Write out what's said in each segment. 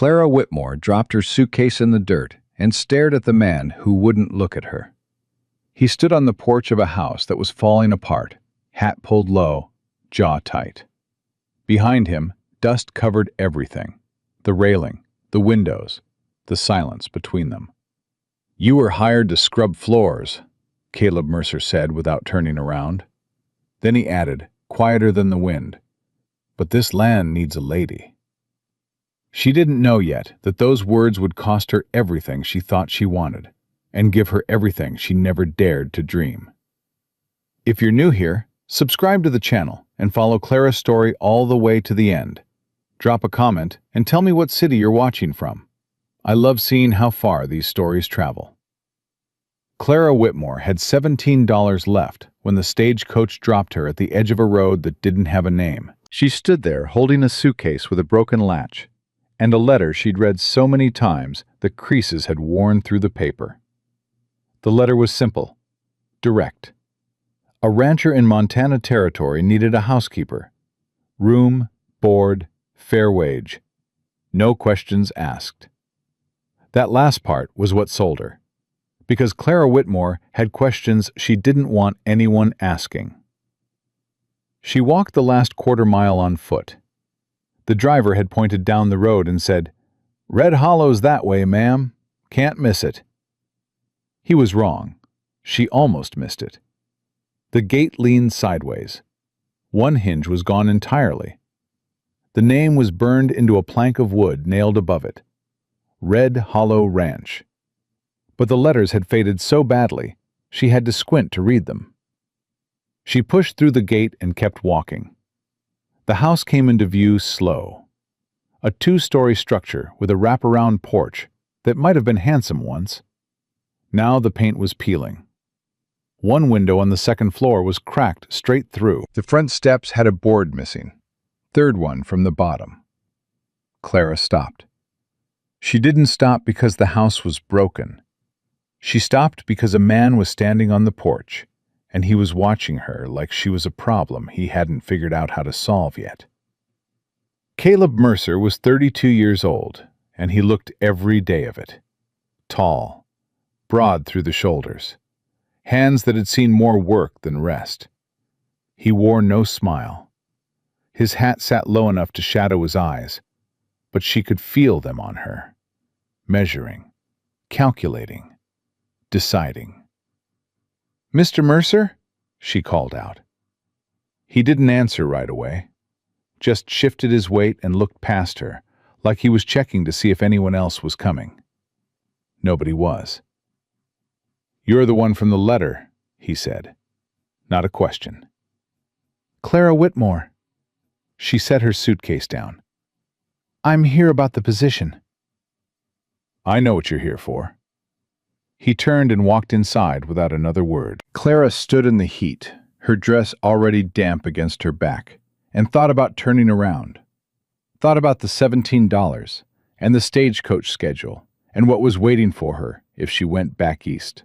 Clara Whitmore dropped her suitcase in the dirt and stared at the man who wouldn't look at her. He stood on the porch of a house that was falling apart, hat pulled low, jaw tight. Behind him, dust covered everything: the railing, the windows, the silence between them. "You were hired to scrub floors," Caleb Mercer said without turning around. Then he added, quieter than the wind, "But this land needs a lady." She didn't know yet that those words would cost her everything she thought she wanted, and give her everything she never dared to dream. If you're new here, subscribe to the channel and follow Clara's story all the way to the end. Drop a comment and tell me what city you're watching from. I love seeing how far these stories travel. Clara Whitmore had $17 left when the stagecoach dropped her at the edge of a road that didn't have a name. She stood there holding a suitcase with a broken latch, and a letter she'd read so many times the creases had worn through the paper. The letter was simple, direct. A rancher in Montana Territory needed a housekeeper. Room, board, fair wage. No questions asked. That last part was what sold her, because Clara Whitmore had questions she didn't want anyone asking. She walked the last quarter mile on foot. The driver had pointed down the road and said, "Red Hollow's that way, ma'am. Can't miss it." He was wrong. She almost missed it. The gate leaned sideways. One hinge was gone entirely. The name was burned into a plank of wood nailed above it: Red Hollow Ranch. But the letters had faded so badly, she had to squint to read them. She pushed through the gate and kept walking. The house came into view slow. A two-story structure with a wraparound porch that might have been handsome once. Now the paint was peeling. One window on the second floor was cracked straight through. The front steps had a board missing. Third one from the bottom. Clara stopped. She didn't stop because the house was broken. She stopped because a man was standing on the porch, and he was watching her like she was a problem he hadn't figured out how to solve yet. Caleb Mercer was 32 years old, and he looked every day of it. Tall, broad through the shoulders, hands that had seen more work than rest. He wore no smile. His hat sat low enough to shadow his eyes, but she could feel them on her, measuring, calculating, deciding. "Mr. Mercer?" she called out. He didn't answer right away, just shifted his weight and looked past her, like he was checking to see if anyone else was coming. Nobody was. "You're the one from the letter," he said. Not a question. "Clara Whitmore." She set her suitcase down. "I'm here about the position." "I know what you're here for." He turned and walked inside without another word. Clara stood in the heat, her dress already damp against her back, and thought about turning around. Thought about the $17 and the stagecoach schedule and what was waiting for her if she went back east.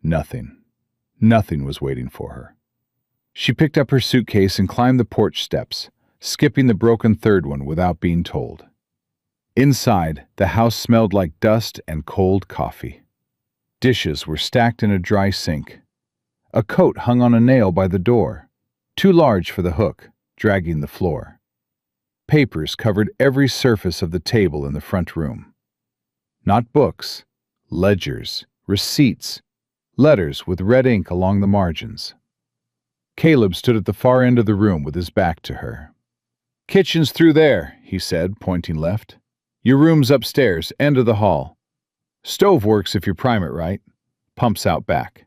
Nothing. Nothing was waiting for her. She picked up her suitcase and climbed the porch steps, skipping the broken third one without being told. Inside, the house smelled like dust and cold coffee. Dishes were stacked in a dry sink. A coat hung on a nail by the door, too large for the hook, dragging the floor. Papers covered every surface of the table in the front room. Not books, ledgers, receipts, letters with red ink along the margins. Caleb stood at the far end of the room with his back to her. "Kitchen's through there," he said, pointing left. "Your room's upstairs, end of the hall. Stove works if you prime it right. Pumps out back."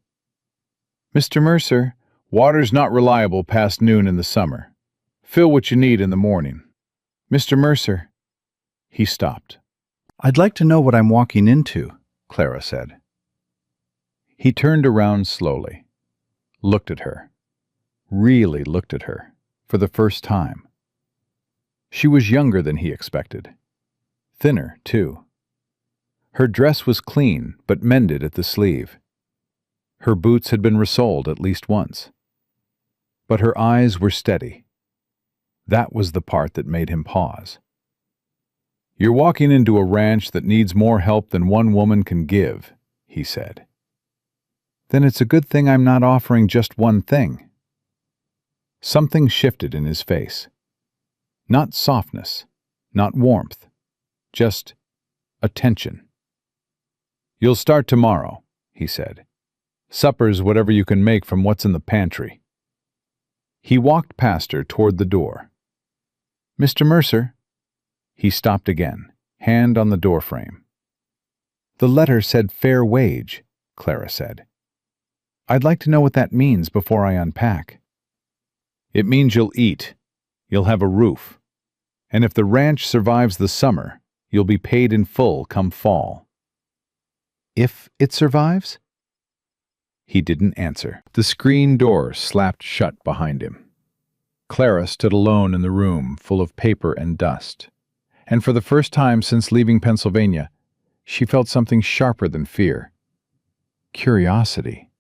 "Mr. Mercer, water's not reliable past noon in the summer. Fill what you need in the morning." "Mr. Mercer." He stopped. "I'd like to know what I'm walking into," Clara said. He turned around slowly, looked at her, really looked at her, for the first time. She was younger than he expected. Thinner, too. Her dress was clean, but mended at the sleeve. Her boots had been resoled at least once. But her eyes were steady. That was the part that made him pause. "You're walking into a ranch that needs more help than one woman can give," he said. "Then it's a good thing I'm not offering just one thing." Something shifted in his face. Not softness, not warmth, just attention. "You'll start tomorrow," he said. "Supper's whatever you can make from what's in the pantry." He walked past her toward the door. "Mr. Mercer." He stopped again, hand on the doorframe. "The letter said fair wage," Clara said. "I'd like to know what that means before I unpack." "It means you'll eat. You'll have a roof. And if the ranch survives the summer, you'll be paid in full come fall." "If it survives?" He didn't answer. The screen door slapped shut behind him. Clara stood alone in the room, full of paper and dust. And for the first time since leaving Pennsylvania, she felt something sharper than fear. Curiosity.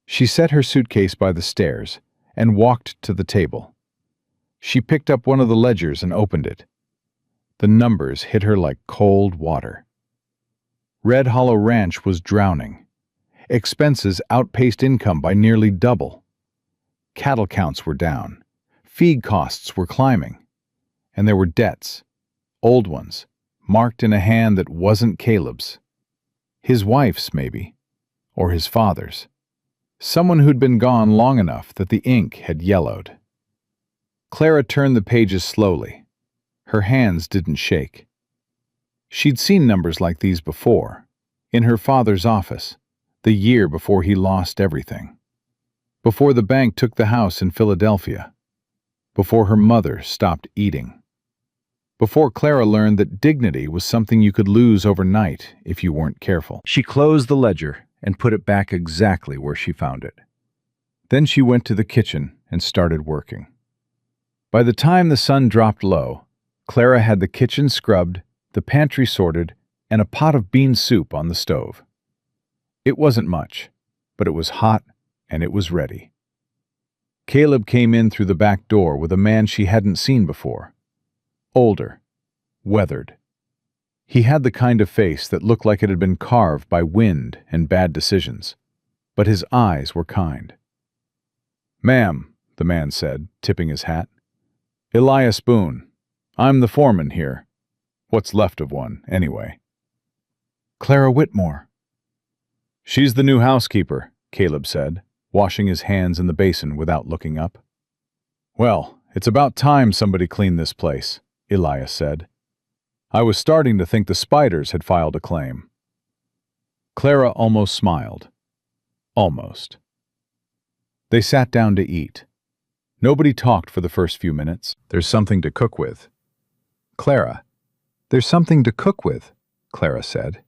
She set her suitcase by the stairs and walked to the table. She picked up one of the ledgers and opened it. The numbers hit her like cold water. Red Hollow Ranch was drowning. Expenses outpaced income by nearly double. Cattle counts were down. Feed costs were climbing. And there were debts, old ones, marked in a hand that wasn't Caleb's. His wife's, maybe, or his father's. Someone who'd been gone long enough that the ink had yellowed. Clara turned the pages slowly. Her hands didn't shake. She'd seen numbers like these before, in her father's office, the year before he lost everything. Before the bank took the house in Philadelphia. Before her mother stopped eating. Before Clara learned that dignity was something you could lose overnight if you weren't careful. She closed the ledger and put it back exactly where she found it. Then she went to the kitchen and started working. By the time the sun dropped low, Clara had the kitchen scrubbed, the pantry sorted, and a pot of bean soup on the stove. It wasn't much, but it was hot and it was ready. Caleb came in through the back door with a man she hadn't seen before. Older, weathered. He had the kind of face that looked like it had been carved by wind and bad decisions, but his eyes were kind. "Ma'am," the man said, tipping his hat. "Elias Boone. I'm the foreman here. What's left of one, anyway." "Clara Whitmore." "She's the new housekeeper," Caleb said, washing his hands in the basin without looking up. "Well, it's about time somebody cleaned this place," Elias said. "I was starting to think the spiders had filed a claim." Clara almost smiled. Almost. They sat down to eat. Nobody talked for the first few minutes. "There's something to cook with." "Clara, there's something to cook with," Clara said.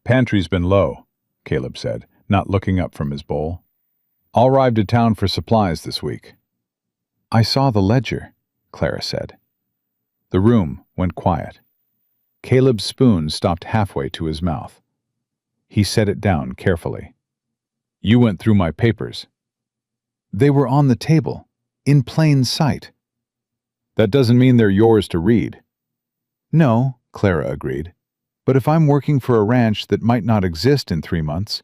"Pantry's been low," Caleb said, not looking up from his bowl. "I'll ride to town for supplies this week." "I saw the ledger," Clara said. The room went quiet. Caleb's spoon stopped halfway to his mouth. He set it down carefully. "You went through my papers." "They were on the table, in plain sight." "That doesn't mean they're yours to read." "No," Clara agreed. "But if I'm working for a ranch that might not exist in 3 months,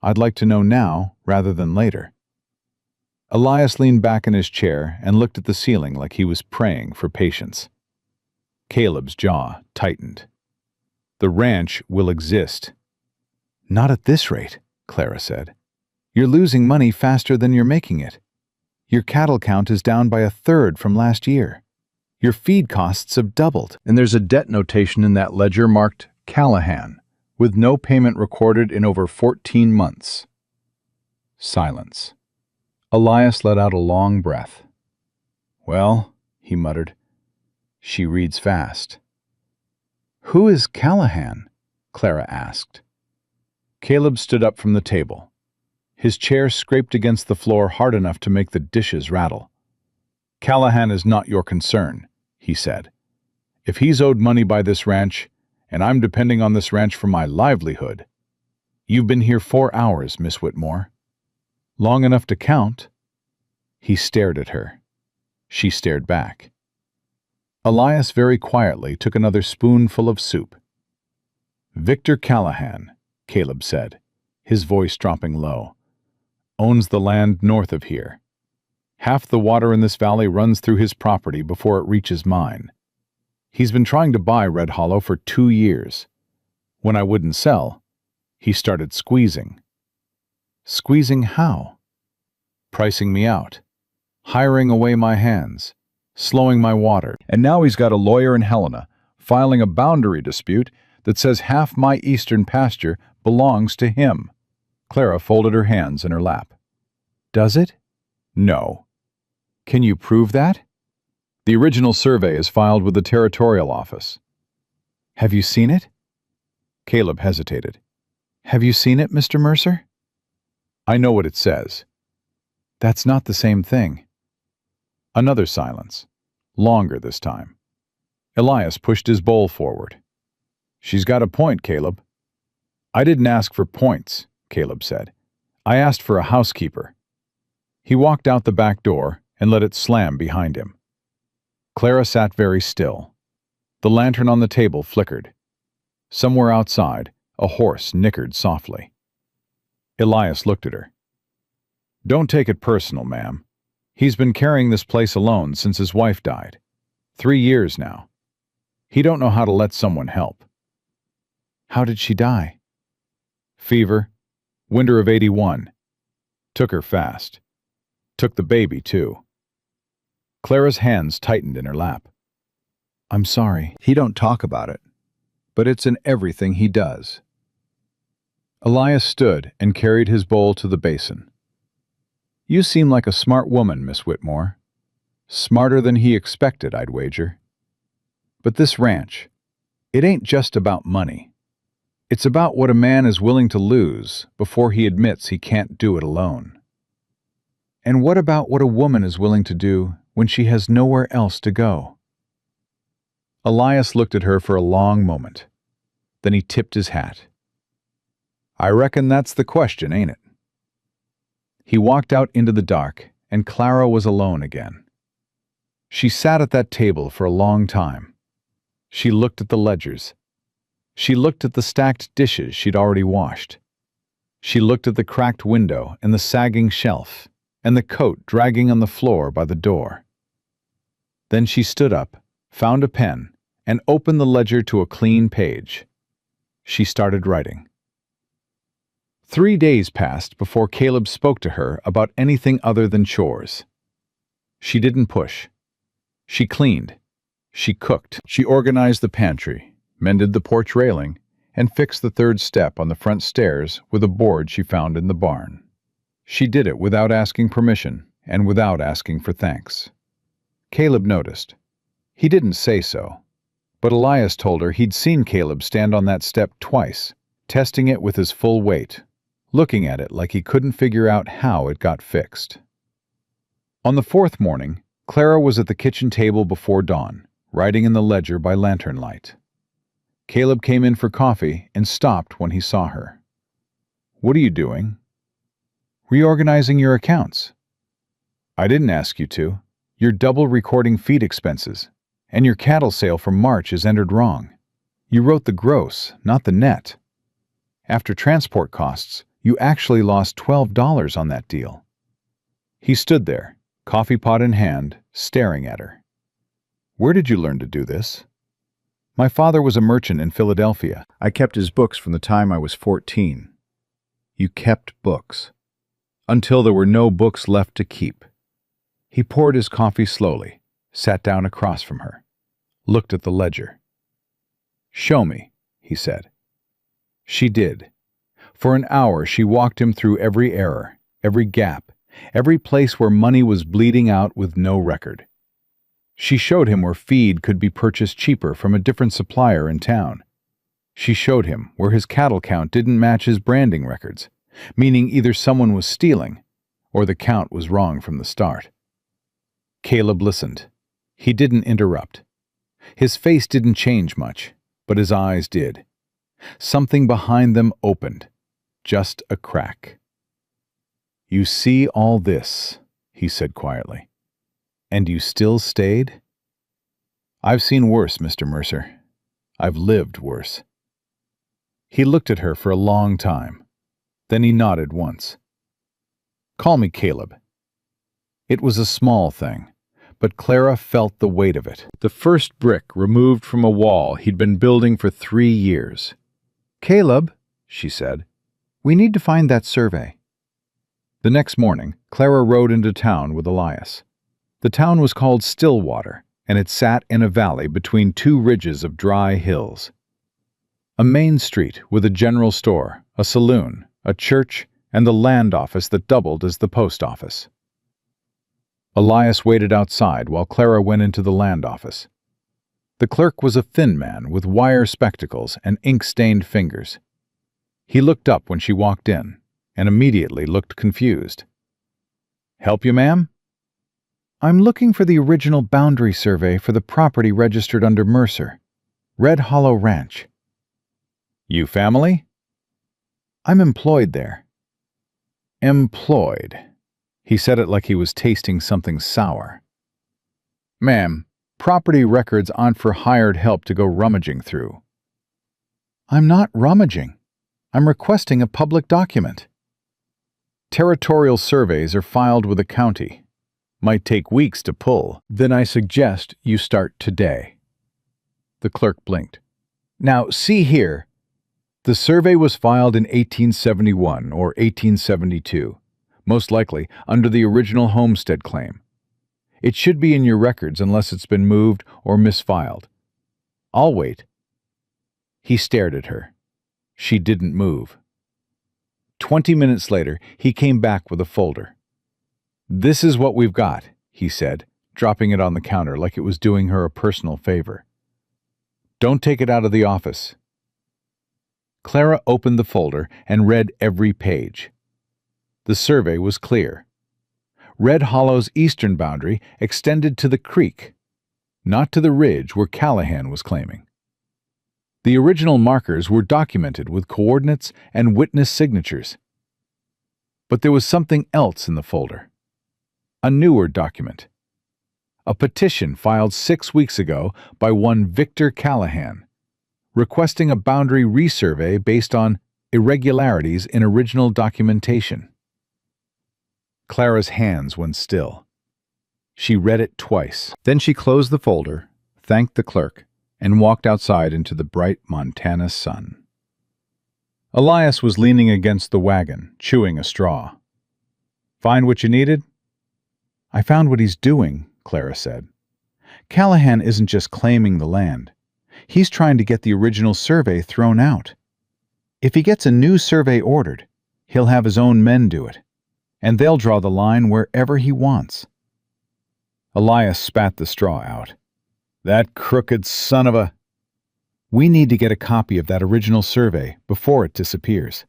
I'd like to know now rather than later." Elias leaned back in his chair and looked at the ceiling like he was praying for patience. Caleb's jaw tightened. "The ranch will exist." "Not at this rate," Clara said. "You're losing money faster than you're making it. Your cattle count is down by 1/3 from last year. Your feed costs have doubled." "And there's a debt notation in that ledger marked Callahan, with no payment recorded in over 14 months. Silence. Elias let out a long breath. "Well," he muttered, "she reads fast." "Who is Callahan?" Clara asked. Caleb stood up from the table. His chair scraped against the floor hard enough to make the dishes rattle. "Callahan is not your concern," he said. "If he's owed money by this ranch, and I'm depending on this ranch for my livelihood—" "You've been here 4 hours, Miss Whitmore." "Long enough to count." He stared at her. She stared back. Elias very quietly took another spoonful of soup. "Victor Callahan," Caleb said, his voice dropping low, "owns the land north of here. Half the water in this valley runs through his property before it reaches mine. He's been trying to buy Red Hollow for 2 years. When I wouldn't sell, he started squeezing." "Squeezing how?" "Pricing me out, hiring away my hands, slowing my water. And now he's got a lawyer in Helena filing a boundary dispute that says half my eastern pasture belongs to him." Clara folded her hands in her lap. "Does it?" "No." "Can you prove that?" "The original survey is filed with the territorial office." "Have you seen it?" Caleb hesitated. "Have you seen it, Mr. Mercer?" "I know what it says." "That's not the same thing." Another silence, longer this time. Elias pushed his bowl forward. "She's got a point, Caleb." "I didn't ask for points," Caleb said. "I asked for a housekeeper." He walked out the back door and let it slam behind him. Clara sat very still. The lantern on the table flickered. Somewhere outside, a horse nickered softly. Elias looked at her. "Don't take it personal, ma'am. He's been carrying this place alone since his wife died. 3 years now. He don't know how to let someone help." "How did she die?" "Fever. Winter of '81. Took her fast. Took the baby, too." Clara's hands tightened in her lap. "I'm sorry." "He don't talk about it, but it's in everything he does." Elias stood and carried his bowl to the basin. "You seem like a smart woman, Miss Whitmore. Smarter than he expected, I'd wager. But this ranch, it ain't just about money. It's about what a man is willing to lose before he admits he can't do it alone. And what about what a woman is willing to do when she has nowhere else to go?" Elias looked at her for a long moment. Then he tipped his hat. "I reckon that's the question, ain't it?" He walked out into the dark, and Clara was alone again. She sat at that table for a long time. She looked at the ledgers. She looked at the stacked dishes she'd already washed. She looked at the cracked window and the sagging shelf, and the coat dragging on the floor by the door. Then she stood up, found a pen, and opened the ledger to a clean page. She started writing. 3 days passed before Caleb spoke to her about anything other than chores. She didn't push. She cleaned. She cooked. She organized the pantry, mended the porch railing, and fixed the 3rd step on the front stairs with a board she found in the barn. She did it without asking permission and without asking for thanks. Caleb noticed. He didn't say so, but Elias told her he'd seen Caleb stand on that step twice, testing it with his full weight, looking at it like he couldn't figure out how it got fixed. On the 4th morning, Clara was at the kitchen table before dawn, writing in the ledger by lantern light. Caleb came in for coffee and stopped when he saw her. "What are you doing?" "Reorganizing your accounts." "I didn't ask you to. You're double recording feed expenses, and your cattle sale for March is entered wrong. You wrote the gross, not the net. After transport costs, you actually lost $12 on that deal." He stood there, coffee pot in hand, staring at her. "Where did you learn to do this?" "My father was a merchant in Philadelphia. I kept his books from the time I was 14. "You kept books. Until there were no books left to keep." He poured his coffee slowly, sat down across from her, looked at the ledger. "Show me," he said. She did. For an hour she walked him through every error, every gap, every place where money was bleeding out with no record. She showed him where feed could be purchased cheaper from a different supplier in town. She showed him where his cattle count didn't match his branding records, meaning either someone was stealing or the count was wrong from the start. Caleb listened. He didn't interrupt. His face didn't change much, but his eyes did. Something behind them opened, just a crack. "You see all this," he said quietly, "and you still stayed?" I've seen worse, Mr. Mercer. I've lived worse. He looked at her for a long time. Then he nodded once. Call me Caleb. It was a small thing, but Clara felt the weight of it. The first brick removed from a wall he'd been building for 3 years. Caleb, she said, we need to find that survey. The next morning, Clara rode into town with Elias. The town was called Stillwater, and it sat in a valley between 2 ridges of dry hills. A main street with a general store, a saloon, a church, and the land office that doubled as the post office. Elias waited outside while Clara went into the land office. The clerk was a thin man with wire spectacles and ink-stained fingers. He looked up when she walked in, and immediately looked confused. Help you, ma'am? I'm looking for the original boundary survey for the property registered under Mercer, Red Hollow Ranch. You family? I'm employed there. Employed. He said it like he was tasting something sour. Ma'am, property records aren't for hired help to go rummaging through. I'm not rummaging. I'm requesting a public document. Territorial surveys are filed with the county. Might take weeks to pull. Then I suggest you start today. The clerk blinked. Now, see here. The survey was filed in 1871 or 1872. Most likely under the original homestead claim. It should be in your records unless it's been moved or misfiled. I'll wait. He stared at her. She didn't move. 20 minutes later, he came back with a folder. This is what we've got, he said, dropping it on the counter like it was doing her a personal favor. Don't take it out of the office. Clara opened the folder and read every page. The survey was clear. Red Hollow's eastern boundary extended to the creek, not to the ridge where Callahan was claiming. The original markers were documented with coordinates and witness signatures. But there was something else in the folder. A newer document. A petition filed 6 weeks ago by one Victor Callahan, requesting a boundary resurvey based on irregularities in original documentation. Clara's hands went still. She read it twice. Then she closed the folder, thanked the clerk, and walked outside into the bright Montana sun. Elias was leaning against the wagon, chewing a straw. Find what you needed? I found what he's doing, Clara said. Callahan isn't just claiming the land. He's trying to get the original survey thrown out. If he gets a new survey ordered, he'll have his own men do it, and they'll draw the line wherever he wants. Elias spat the straw out. That crooked son of a... We need to get a copy of that original survey before it disappears.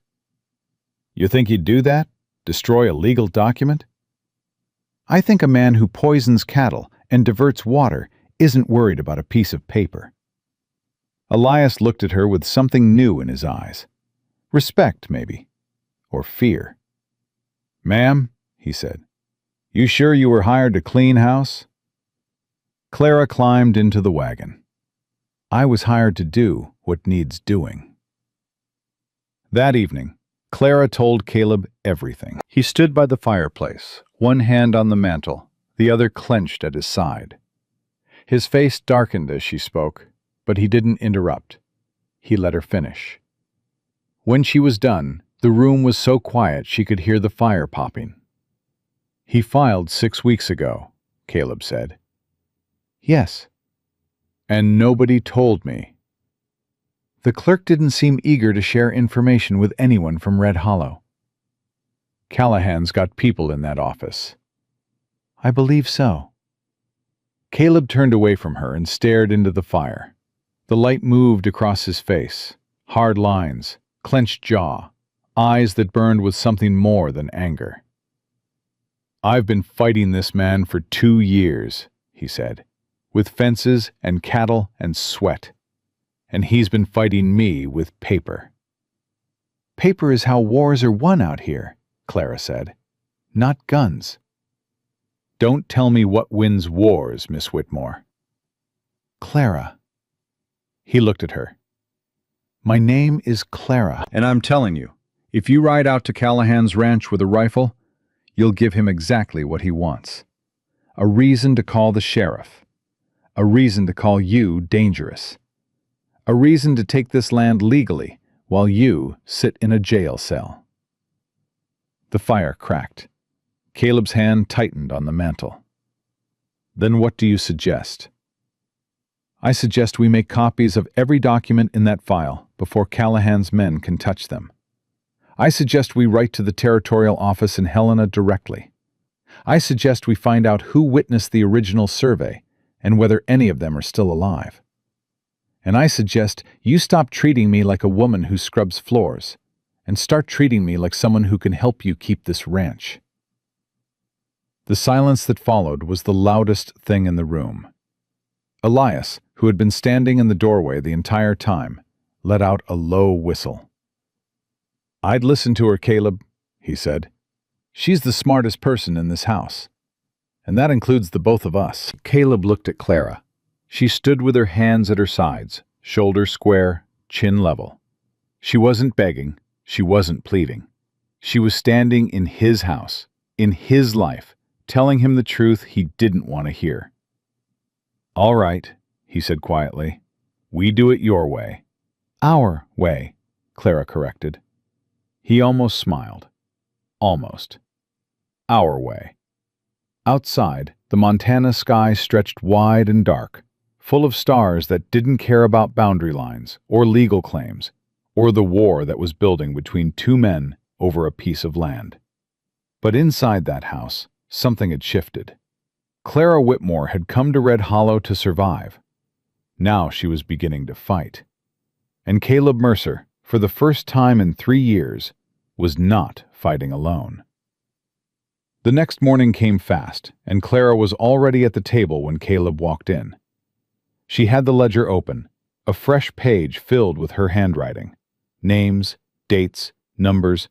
You think he'd do that? Destroy a legal document? I think a man who poisons cattle and diverts water isn't worried about a piece of paper. Elias looked at her with something new in his eyes. Respect, maybe. Or fear. Ma'am, he said, you sure you were hired to clean house? Clara climbed into the wagon. I was hired to do what needs doing. That evening, Clara told Caleb everything. He stood by the fireplace, one hand on the mantel, the other clenched at his side. His face darkened as she spoke, but he didn't interrupt. He let her finish. When she was done, the room was so quiet she could hear the fire popping. He filed 6 weeks ago, Caleb said. Yes. And nobody told me. The clerk didn't seem eager to share information with anyone from Red Hollow. Callahan's got people in that office. I believe so. Caleb turned away from her and stared into the fire. The light moved across his face, hard lines, clenched jaw, eyes that burned with something more than anger. I've been fighting this man for 2 years, he said, with fences and cattle and sweat. And he's been fighting me with paper. Paper is how wars are won out here, Clara said, not guns. Don't tell me what wins wars, Miss Whitmore. Clara. He looked at her. My name is Clara. And I'm telling you, if you ride out to Callahan's ranch with a rifle, you'll give him exactly what he wants. A reason to call the sheriff. A reason to call you dangerous. A reason to take this land legally while you sit in a jail cell. The fire cracked. Caleb's hand tightened on the mantel. Then what do you suggest? I suggest we make copies of every document in that file before Callahan's men can touch them. I suggest we write to the territorial office in Helena directly. I suggest we find out who witnessed the original survey and whether any of them are still alive. And I suggest you stop treating me like a woman who scrubs floors and start treating me like someone who can help you keep this ranch. The silence that followed was the loudest thing in the room. Elias, who had been standing in the doorway the entire time, let out a low whistle. I'd listen to her, Caleb, he said. She's the smartest person in this house. And that includes the both of us. Caleb looked at Clara. She stood with her hands at her sides, shoulders square, chin level. She wasn't begging, she wasn't pleading. She was standing in his house, in his life, telling him the truth he didn't want to hear. All right, he said quietly. We do it your way. Our way, Clara corrected. He almost smiled. Almost. Our way. Outside, the Montana sky stretched wide and dark, full of stars that didn't care about boundary lines or legal claims, or the war that was building between two men over a piece of land. But inside that house, something had shifted. Clara Whitmore had come to Red Hollow to survive. Now she was beginning to fight. And Caleb Mercer, for the first time in 3 years, was not fighting alone. The next morning came fast, and Clara was already at the table when Caleb walked in. She had the ledger open, a fresh page filled with her handwriting. Names, dates, numbers,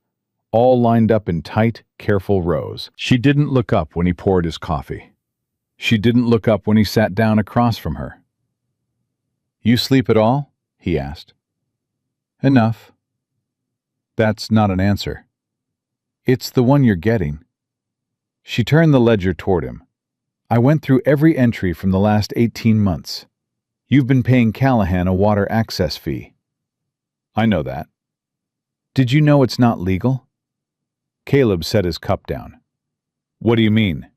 all lined up in tight, careful rows. She didn't look up when he poured his coffee. She didn't look up when he sat down across from her. You sleep at all? He asked. Enough. That's not an answer. It's the one you're getting. She turned the ledger toward him. I went through every entry from the last 18 months. You've been paying Callahan a water access fee. I know that. Did you know it's not legal? Caleb set his cup down. What do you mean?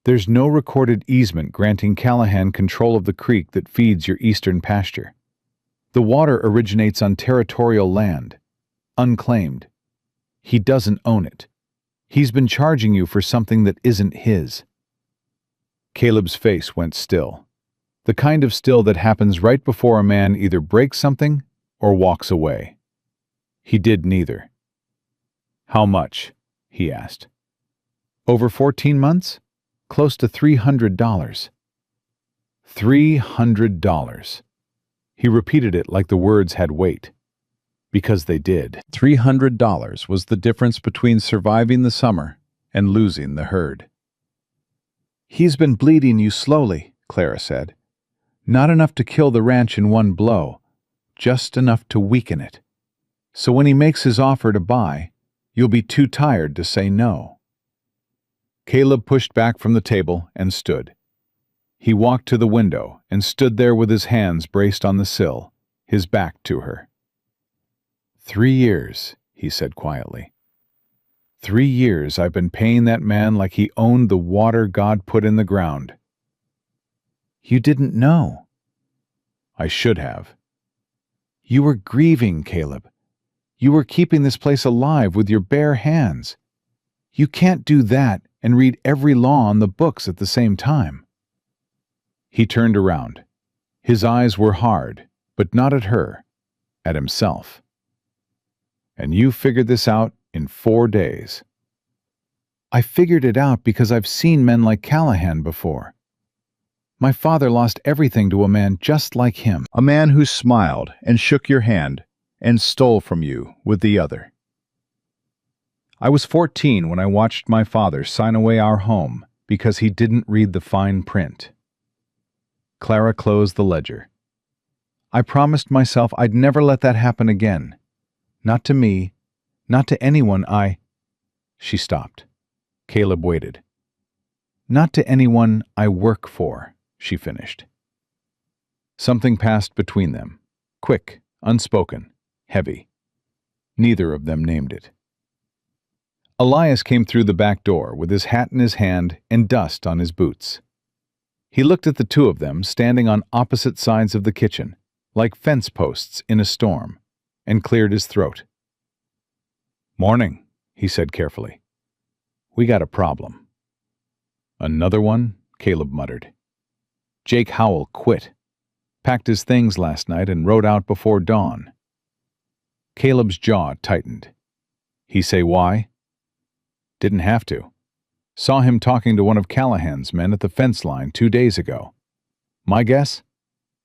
There's no recorded easement granting Callahan control of the creek that feeds your eastern pasture. The water originates on territorial land, unclaimed. He doesn't own it. He's been charging you for something that isn't his. Caleb's face went still, the kind of still that happens right before a man either breaks something or walks away. He did neither. How much? He asked. Over 14 months? Close to $300. $300. He repeated it like the words had weight. Because they did. $300 was the difference between surviving the summer and losing the herd. He's been bleeding you slowly, Clara said. Not enough to kill the ranch in one blow, just enough to weaken it. So when he makes his offer to buy, you'll be too tired to say no. Caleb pushed back from the table and stood. He walked to the window and stood there with his hands braced on the sill, his back to her. 3 years, he said quietly. 3 years I've been paying that man like he owned the water God put in the ground. You didn't know. I should have. You were grieving, Caleb. You were keeping this place alive with your bare hands. You can't do that and read every law on the books at the same time. He turned around. His eyes were hard, but not at her, at himself. And you figured this out in 4 days. I figured it out because I've seen men like Callahan before. My father lost everything to a man just like him. A man who smiled and shook your hand and stole from you with the other. I was 14 when I watched my father sign away our home because he didn't read the fine print. Clara closed the ledger. I promised myself I'd never let that happen again. Not to me, not to anyone She stopped. Caleb waited. Not to anyone I work for, she finished. Something passed between them. Quick, unspoken, heavy. Neither of them named it. Elias came through the back door with his hat in his hand and dust on his boots. He looked at the two of them standing on opposite sides of the kitchen, like fence posts in a storm, and cleared his throat. "Morning," he said carefully. "We got a problem." "Another one?" Caleb muttered. "Jake Howell quit. Packed his things last night and rode out before dawn." Caleb's jaw tightened. "He say why?" "Didn't have to. Saw him talking to one of Callahan's men at the fence line 2 days ago. My guess?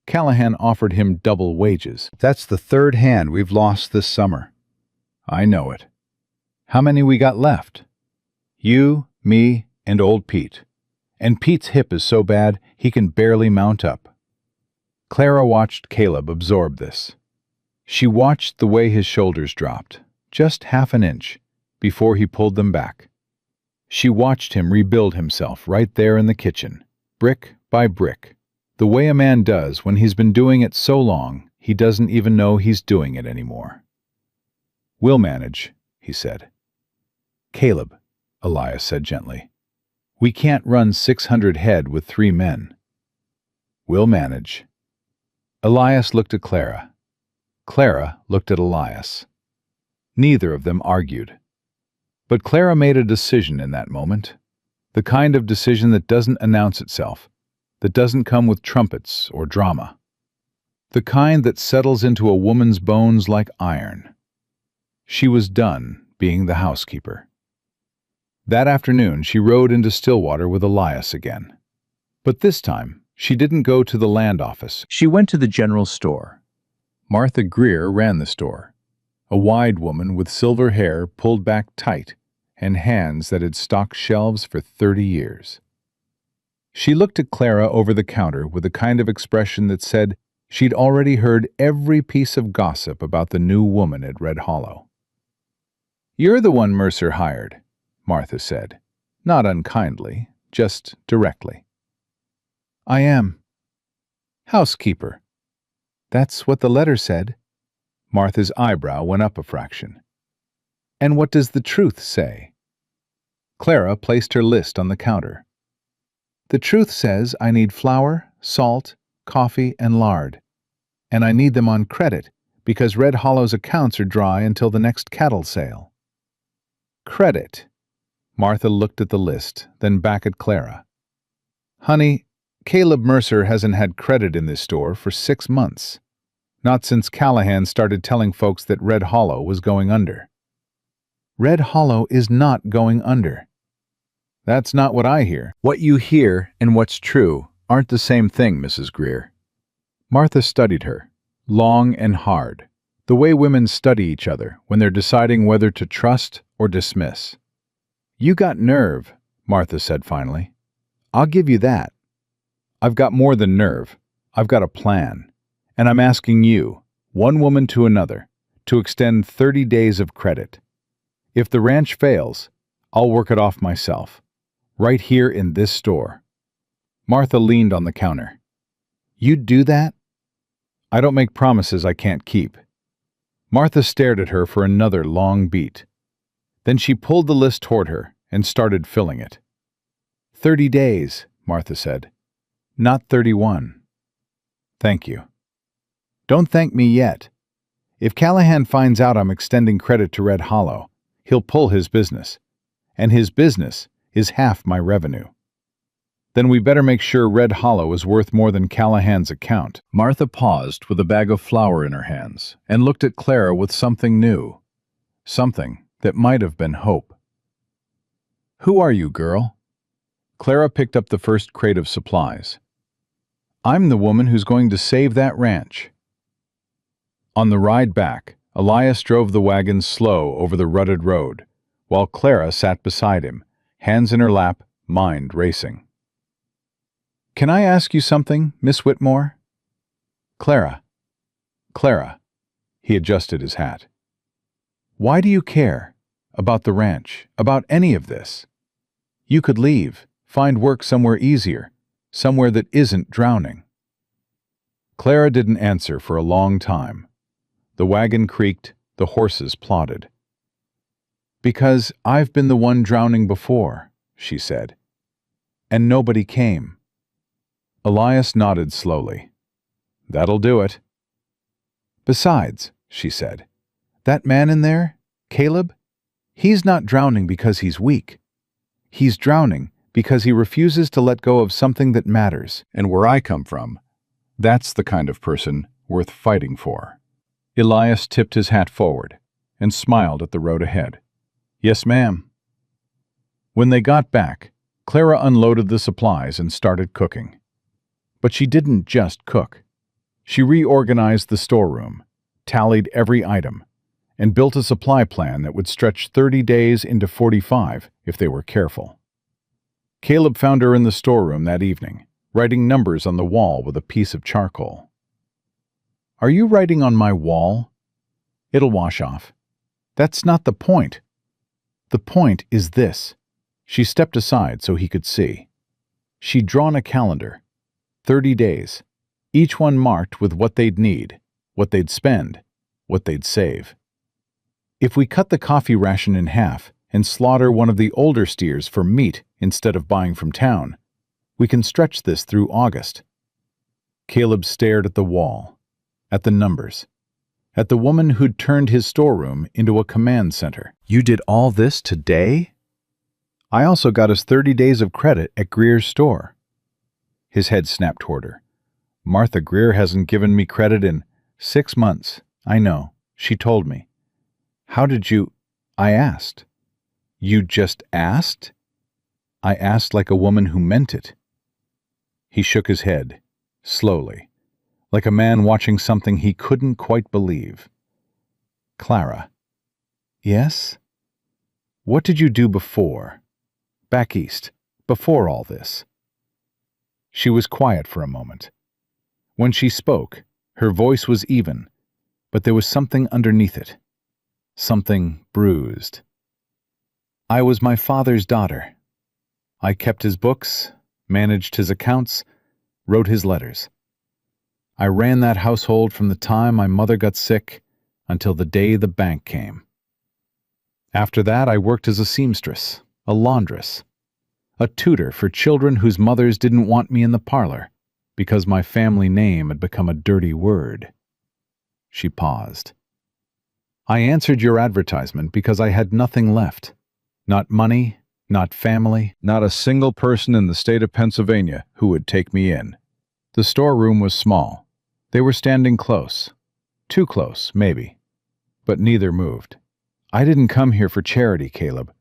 Callahan offered him double wages. That's the third hand we've lost this summer." "I know it. How many we got left?" "You, me, and old Pete. And Pete's hip is so bad he can barely mount up." Clara watched Caleb absorb this. She watched the way his shoulders dropped, just half an inch, before he pulled them back. She watched him rebuild himself right there in the kitchen, brick by brick, the way a man does when he's been doing it so long he doesn't even know he's doing it anymore. "We'll manage," he said. "Caleb," Elias said gently, "we can't run 600 head with 3 men." "We'll manage." Elias looked at Clara. Clara looked at Elias. Neither of them argued. But Clara made a decision in that moment, the kind of decision that doesn't announce itself, that doesn't come with trumpets or drama, the kind that settles into a woman's bones like iron. She was done being the housekeeper. That afternoon she rode into Stillwater with Elias again. But this time, she didn't go to the land office. She went to the general store. Martha Greer ran the store, a wide woman with silver hair pulled back tight and hands that had stocked shelves for 30 years. She looked at Clara over the counter with a kind of expression that said she'd already heard every piece of gossip about the new woman at Red Hollow. "You're the one Mercer hired," Martha said, not unkindly, just directly. "I am." "Housekeeper." "That's what the letter said." Martha's eyebrow went up a fraction. "And what does the truth say?" Clara placed her list on the counter. "The truth says I need flour, salt, coffee, and lard. And I need them on credit because Red Hollow's accounts are dry until the next cattle sale." "Credit." Martha looked at the list, then back at Clara. "Honey, Caleb Mercer hasn't had credit in this store for 6 months. Not since Callahan started telling folks that Red Hollow was going under." "Red Hollow is not going under." "That's not what I hear." "What you hear and what's true aren't the same thing, Mrs. Greer." Martha studied her, long and hard, the way women study each other when they're deciding whether to trust or dismiss. "You got nerve," Martha said finally. "I'll give you that. I've got more than nerve. I've got a plan. And I'm asking you, one woman to another, to extend 30 days of credit. If the ranch fails, I'll work it off myself, right here in this store." Martha leaned on the counter. "You'd do that?" "I don't make promises I can't keep." Martha stared at her for another long beat. Then she pulled the list toward her and started filling it. 30 days, Martha said. "Not 31. "Thank you." "Don't thank me yet. If Callahan finds out I'm extending credit to Red Hollow, he'll pull his business. And his business is half my revenue. Then we better make sure Red Hollow is worth more than Callahan's account." Martha paused with a bag of flour in her hands and looked at Clara with something new. Something that might have been hope. "Who are you, girl?" Clara picked up the first crate of supplies. "I'm the woman who's going to save that ranch." On the ride back, Elias drove the wagon slow over the rutted road, while Clara sat beside him, hands in her lap, mind racing. "Can I ask you something, Miss Whitmore?" "Clara. Clara." He adjusted his hat. "Why do you care? About the ranch? About any of this? You could leave, find work somewhere easier, somewhere that isn't drowning." Clara didn't answer for a long time. The wagon creaked, the horses plodded. "Because I've been the one drowning before," she said. "And nobody came." Elias nodded slowly. "That'll do it." "Besides," she said, "that man in there, Caleb, he's not drowning because he's weak. He's drowning because he refuses to let go of something that matters. And where I come from, that's the kind of person worth fighting for." Elias tipped his hat forward and smiled at the road ahead. "Yes, ma'am." When they got back, Clara unloaded the supplies and started cooking. But she didn't just cook. She reorganized the storeroom, tallied every item, and built a supply plan that would stretch 30 days into 45 if they were careful. Caleb found her in the storeroom that evening, writing numbers on the wall with a piece of charcoal. "Are you writing on my wall?" "It'll wash off." "That's not the point. The point is this." She stepped aside so he could see. She'd drawn a calendar, 30 days, each one marked with what they'd need, what they'd spend, what they'd save. "If we cut the coffee ration in half and slaughter one of the older steers for meat instead of buying from town, we can stretch this through August." Caleb stared at the wall, at the numbers, at the woman who'd turned his storeroom into a command center. "You did all this today?" "I also got us 30 days of credit at Greer's store." His head snapped toward her. "Martha Greer hasn't given me credit in 6 months. I know. She told me." "How did you—" "I asked." "You just asked?" "I asked like a woman who meant it." He shook his head, slowly, like a man watching something he couldn't quite believe. "Clara." "Yes?" "What did you do before? Back east, before all this?" She was quiet for a moment. When she spoke, her voice was even, but there was something underneath it. Something bruised. "I was my father's daughter. I kept his books, managed his accounts, wrote his letters. I ran that household from the time my mother got sick until the day the bank came. After that, I worked as a seamstress, a laundress, a tutor for children whose mothers didn't want me in the parlor because my family name had become a dirty word." She paused. "I answered your advertisement because I had nothing left. Not money, not family, not a single person in the state of Pennsylvania who would take me in. The storeroom was small. They were standing close. Too close, maybe. But neither moved. I didn't come here for charity, Caleb.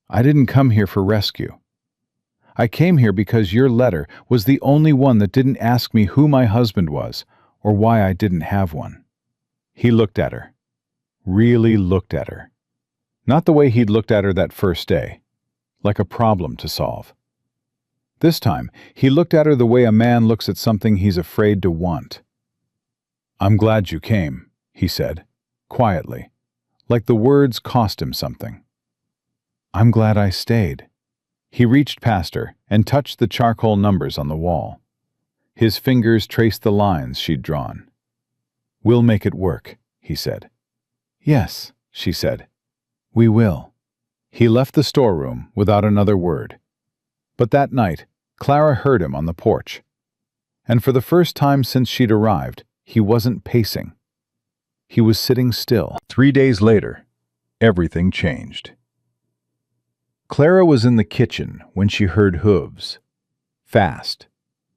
I didn't come here for rescue. I came here because your letter was the only one that didn't ask me who my husband was or why I didn't have one." He looked at her. Really looked at her. Not the way he'd looked at her that first day, like a problem to solve. This time, he looked at her the way a man looks at something he's afraid to want. "I'm glad you came," he said, quietly, like the words cost him something. "I'm glad I stayed." He reached past her and touched the charcoal numbers on the wall. His fingers traced the lines she'd drawn. "We'll make it work," he said. "Yes," she said. "We will." He left the storeroom without another word. But that night, Clara heard him on the porch. And for the first time since she'd arrived, he wasn't pacing. He was sitting still. 3 days later, everything changed. Clara was in the kitchen when she heard hooves. Fast.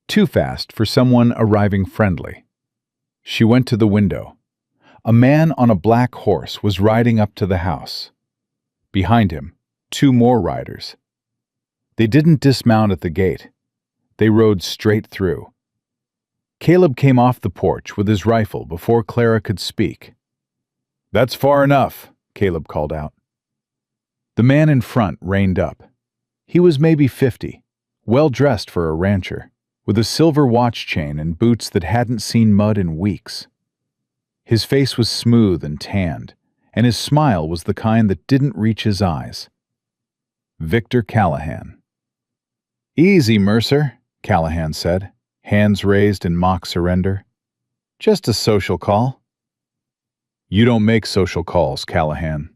Too fast for someone arriving friendly. She went to the window. A man on a black horse was riding up to the house. Behind him, 2 more riders. They didn't dismount at the gate. They rode straight through. Caleb came off the porch with his rifle before Clara could speak. "That's far enough," Caleb called out. The man in front reined up. He was maybe 50, well dressed for a rancher, with a silver watch chain and boots that hadn't seen mud in weeks. His face was smooth and tanned, and his smile was the kind that didn't reach his eyes. Victor Callahan. "Easy, Mercer," Callahan said, hands raised in mock surrender. "Just a social call." "You don't make social calls, Callahan."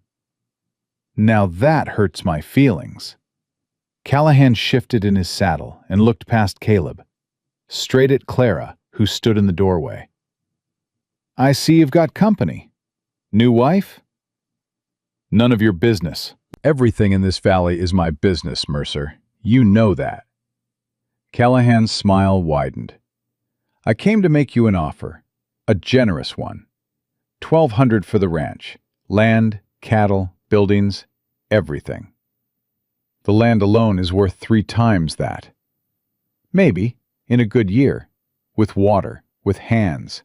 "Now that hurts my feelings." Callahan shifted in his saddle and looked past Caleb, straight at Clara, who stood in the doorway. "I see you've got company. New wife?" "None of your business." "Everything in this valley is my business, Mercer. You know that." Callahan's smile widened. "I came to make you an offer, a generous one. 1,200 for the ranch. Land, cattle, buildings, everything. The land alone is worth 3 times that. Maybe, in a good year, with water, with hands,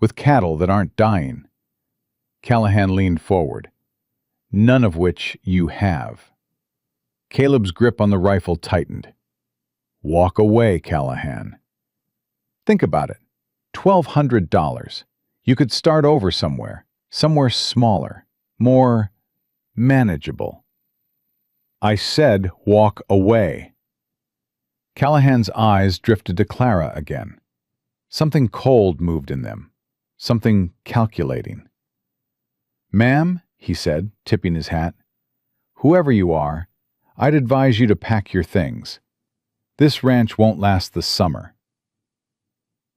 with cattle that aren't dying." Callahan leaned forward. "None of which you have." Caleb's grip on the rifle tightened. "Walk away, Callahan. Think about it. $1,200. You could start over somewhere smaller, more manageable." "I said walk away." Callahan's eyes drifted to Clara again. Something cold moved in them, something calculating. "Ma'am," he said, tipping his hat, "whoever you are, I'd advise you to pack your things. This ranch won't last the summer."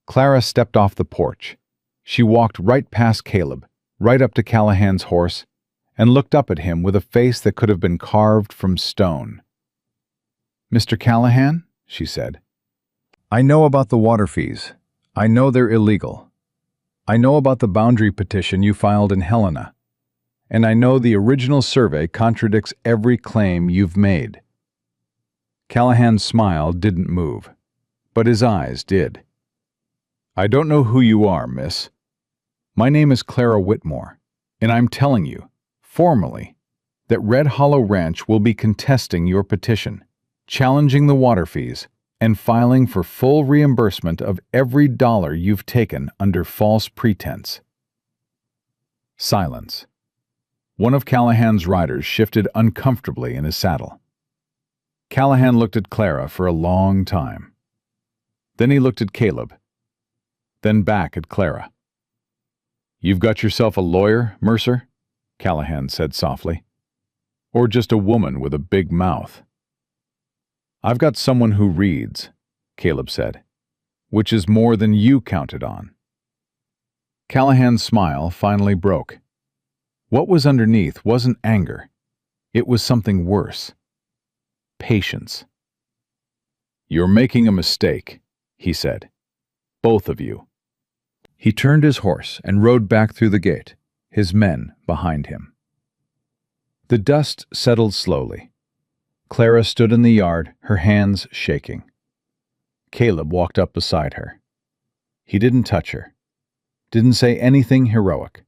Clara stepped off the porch. She walked right past Caleb, right up to Callahan's horse, and looked up at him with a face that could have been carved from stone. "Mr. Callahan," she said, "I know about the water fees. I know they're illegal. I know about the boundary petition you filed in Helena. And I know the original survey contradicts every claim you've made." Callahan's smile didn't move, but his eyes did. "I don't know who you are, miss. My name is Clara Whitmore, and I'm telling you, formally, that Red Hollow Ranch will be contesting your petition, challenging the water fees, and filing for full reimbursement of every dollar you've taken under false pretense." Silence. One of Callahan's riders shifted uncomfortably in his saddle. Callahan looked at Clara for a long time. Then he looked at Caleb, then back at Clara. "You've got yourself a lawyer, Mercer?" Callahan said softly. "Or just a woman with a big mouth?" "I've got someone who reads," Caleb said, "which is more than you counted on." Callahan's smile finally broke. What was underneath wasn't anger. It was something worse. Patience. "You're making a mistake," he said. "Both of you." He turned his horse and rode back through the gate, his men behind him. The dust settled slowly. Clara stood in the yard, her hands shaking. Caleb walked up beside her. He didn't touch her, didn't say anything heroic.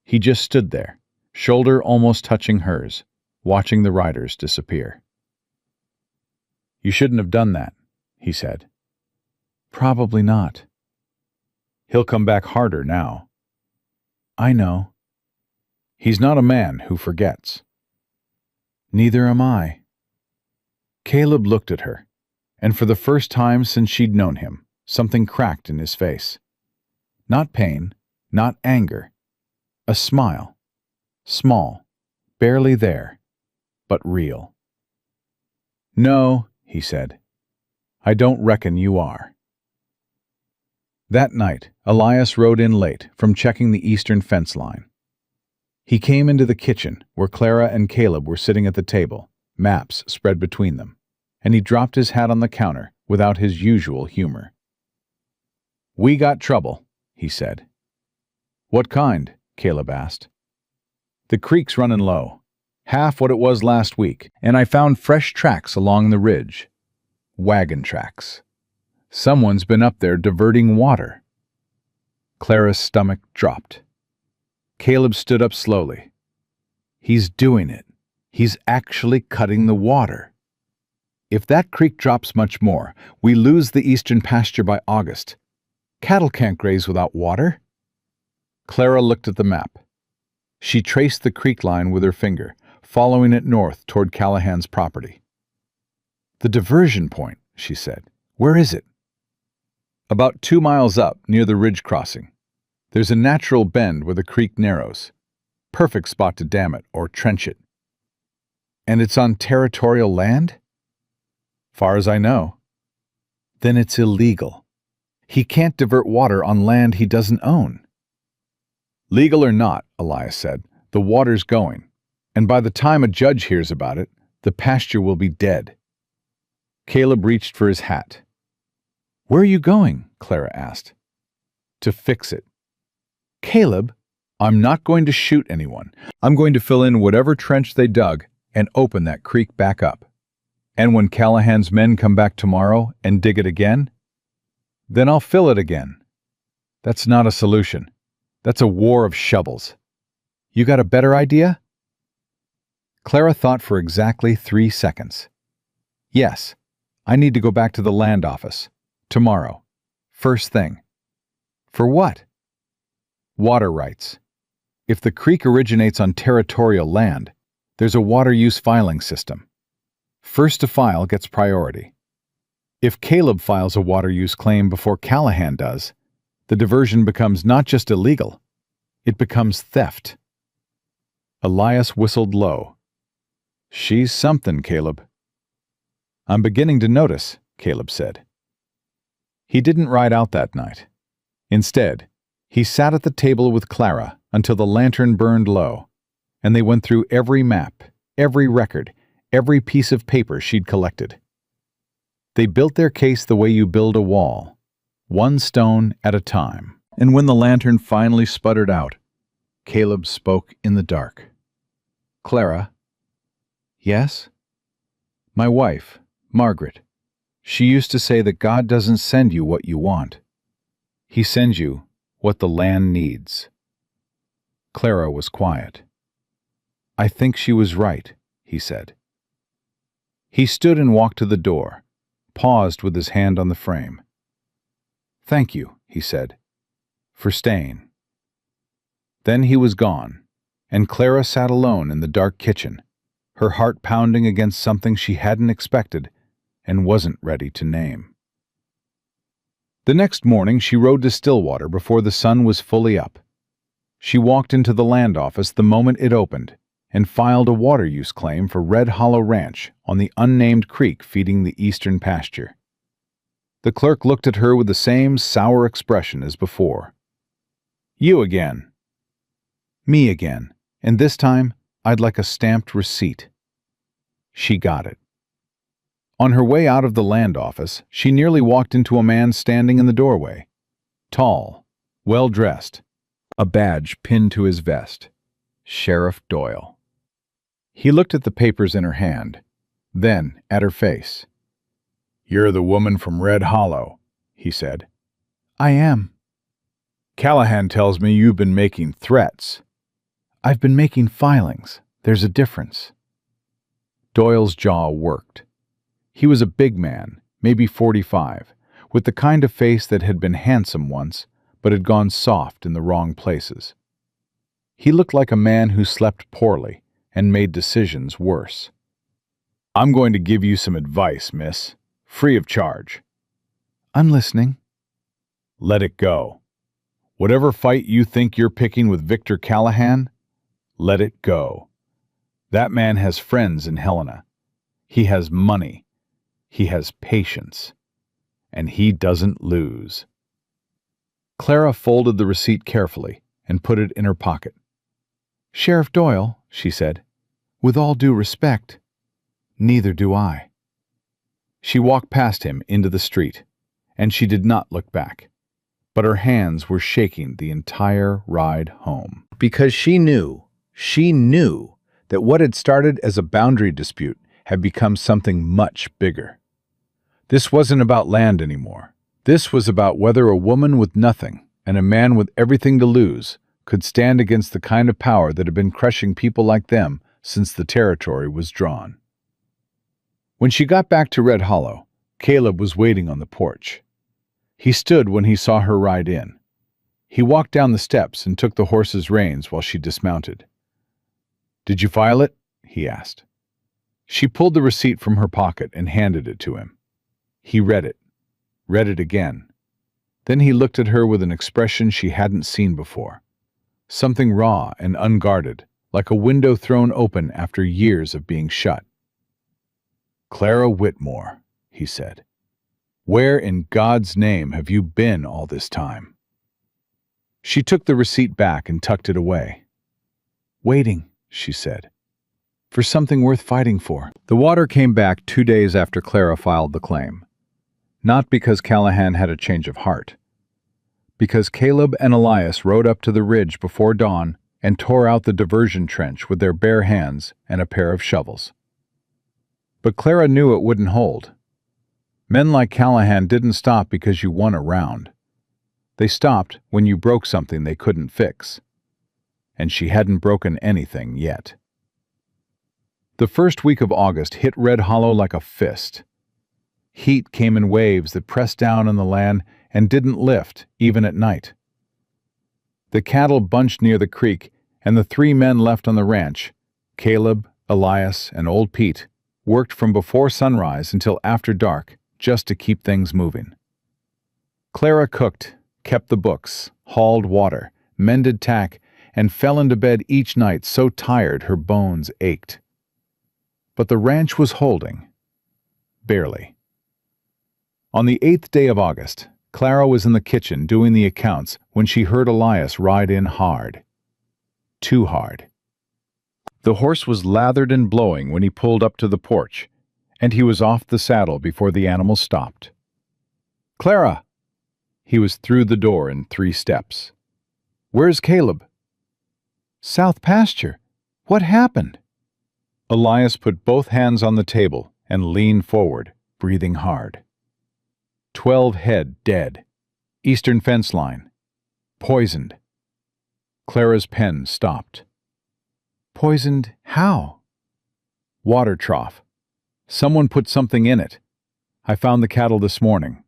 He just stood there, shoulder almost touching hers, watching the riders disappear. "You shouldn't have done that," he said. "Probably not." "He'll come back harder now." "I know." "He's not a man who forgets." "Neither am I." Caleb looked at her, and for the first time since she'd known him, something cracked in his face. Not pain, not anger. A smile. Small, barely there, but real. "No," he said. "I don't reckon you are." That night, Elias rode in late from checking the eastern fence line. He came into the kitchen where Clara and Caleb were sitting at the table, maps spread between them, and he dropped his hat on the counter without his usual humor. "We got trouble," he said. "What kind?" Caleb asked. "The creek's running low, half what it was last week, and I found fresh tracks along the ridge. Wagon tracks. Someone's been up there diverting water." Clara's stomach dropped. Caleb stood up slowly. "He's doing it. He's actually cutting the water." If that creek drops much more, we lose the eastern pasture by August. Cattle can't graze without water." Clara looked at the map. She traced the creek line with her finger, following it north toward Callahan's property. "The diversion point," she said. "Where is it?" "About 2 miles up, near the ridge crossing. There's a natural bend where the creek narrows. Perfect spot to dam it or trench it." "And it's on territorial land?" "Far as I know." "Then it's illegal. He can't divert water on land he doesn't own." "Legal or not," Elias said, "the water's going, and by the time a judge hears about it, the pasture will be dead." Caleb reached for his hat. "Where are you going?" Clara asked. "To fix it." "Caleb, I'm not going to shoot anyone. I'm going to fill in whatever trench they dug and open that creek back up. And when Callahan's men come back tomorrow and dig it again, then I'll fill it again." "That's not a solution. That's a war of shovels. You got a better idea?" Clara thought for exactly 3 seconds. "Yes, I need to go back to the land office. Tomorrow. First thing." "For what?" "Water rights. If the creek originates on territorial land, there's a water use filing system. First to file gets priority. If Caleb files a water use claim before Callahan does, the diversion becomes not just illegal, it becomes theft." Elias whistled low. "She's something, Caleb." "I'm beginning to notice," Caleb said. He didn't ride out that night. Instead, he sat at the table with Clara until the lantern burned low, and they went through every map, every record, every piece of paper she'd collected. They built their case the way you build a wall, one stone at a time. And when the lantern finally sputtered out, Caleb spoke in the dark. "Clara." "Yes?" "My wife, Margaret. She used to say that God doesn't send you what you want. He sends you what the land needs." Clara was quiet. "I think she was right," he said. He stood and walked to the door, paused with his hand on the frame. "Thank you," he said, "for staying." Then he was gone, and Clara sat alone in the dark kitchen, her heart pounding against something she hadn't expected and wasn't ready to name. The next morning she rode to Stillwater before the sun was fully up. She walked into the land office the moment it opened and filed a water use claim for Red Hollow Ranch on the unnamed creek feeding the eastern pasture. The clerk looked at her with the same sour expression as before. "You again." "Me again, and this time I'd like a stamped receipt." She got it. On her way out of the land office, she nearly walked into a man standing in the doorway. Tall, well-dressed, a badge pinned to his vest. Sheriff Doyle. He looked at the papers in her hand, then at her face. "You're the woman from Red Hollow," he said. "I am." "Callahan tells me you've been making threats." "I've been making filings. There's a difference." Doyle's jaw worked. He was a big man, maybe 45, with the kind of face that had been handsome once, but had gone soft in the wrong places. He looked like a man who slept poorly and made decisions worse. "I'm going to give you some advice, miss, free of charge." "I'm listening." "Let it go. Whatever fight you think you're picking with Victor Callahan, let it go. That man has friends in Helena. He has money. He has patience. And he doesn't lose." Clara folded the receipt carefully and put it in her pocket. "Sheriff Doyle," she said, "with all due respect, neither do I." She walked past him into the street, and she did not look back, but her hands were shaking the entire ride home. Because she knew that what had started as a boundary dispute had become something much bigger. This wasn't about land anymore. This was about whether a woman with nothing and a man with everything to lose could stand against the kind of power that had been crushing people like them since the territory was drawn. When she got back to Red Hollow, Caleb was waiting on the porch. He stood when he saw her ride in. He walked down the steps and took the horse's reins while she dismounted. "Did you file it?" he asked. She pulled the receipt from her pocket and handed it to him. He read it again. Then he looked at her with an expression she hadn't seen before. Something raw and unguarded, like a window thrown open after years of being shut. "Clara Whitmore," he said. "Where in God's name have you been all this time?" She took the receipt back and tucked it away. "Waiting," she said, "for something worth fighting for." The water came back 2 days after Clara filed the claim. Not because Callahan had a change of heart. Because Caleb and Elias rode up to the ridge before dawn and tore out the diversion trench with their bare hands and a pair of shovels. But Clara knew it wouldn't hold. Men like Callahan didn't stop because you won a round. They stopped when you broke something they couldn't fix. And she hadn't broken anything yet. The first week of August hit Red Hollow like a fist. Heat came in waves that pressed down on the land and didn't lift, even at night. The cattle bunched near the creek, and the 3 men left on the ranch, Caleb, Elias, and old Pete, worked from before sunrise until after dark just to keep things moving. Clara cooked, kept the books, hauled water, mended tack, and fell into bed each night so tired her bones ached. But the ranch was holding. Barely. On the 8th day of August, Clara was in the kitchen doing the accounts when she heard Elias ride in hard. Too hard. The horse was lathered and blowing when he pulled up to the porch, and he was off the saddle before the animal stopped. "Clara!" He was through the door in 3 steps. "Where's Caleb?" "South pasture. What happened?" Elias put both hands on the table and leaned forward, breathing hard. 12 head dead. Eastern fence line. Poisoned. Clara's pen stopped. "Poisoned how?" "Water trough. Someone put something in it. I found the cattle this morning.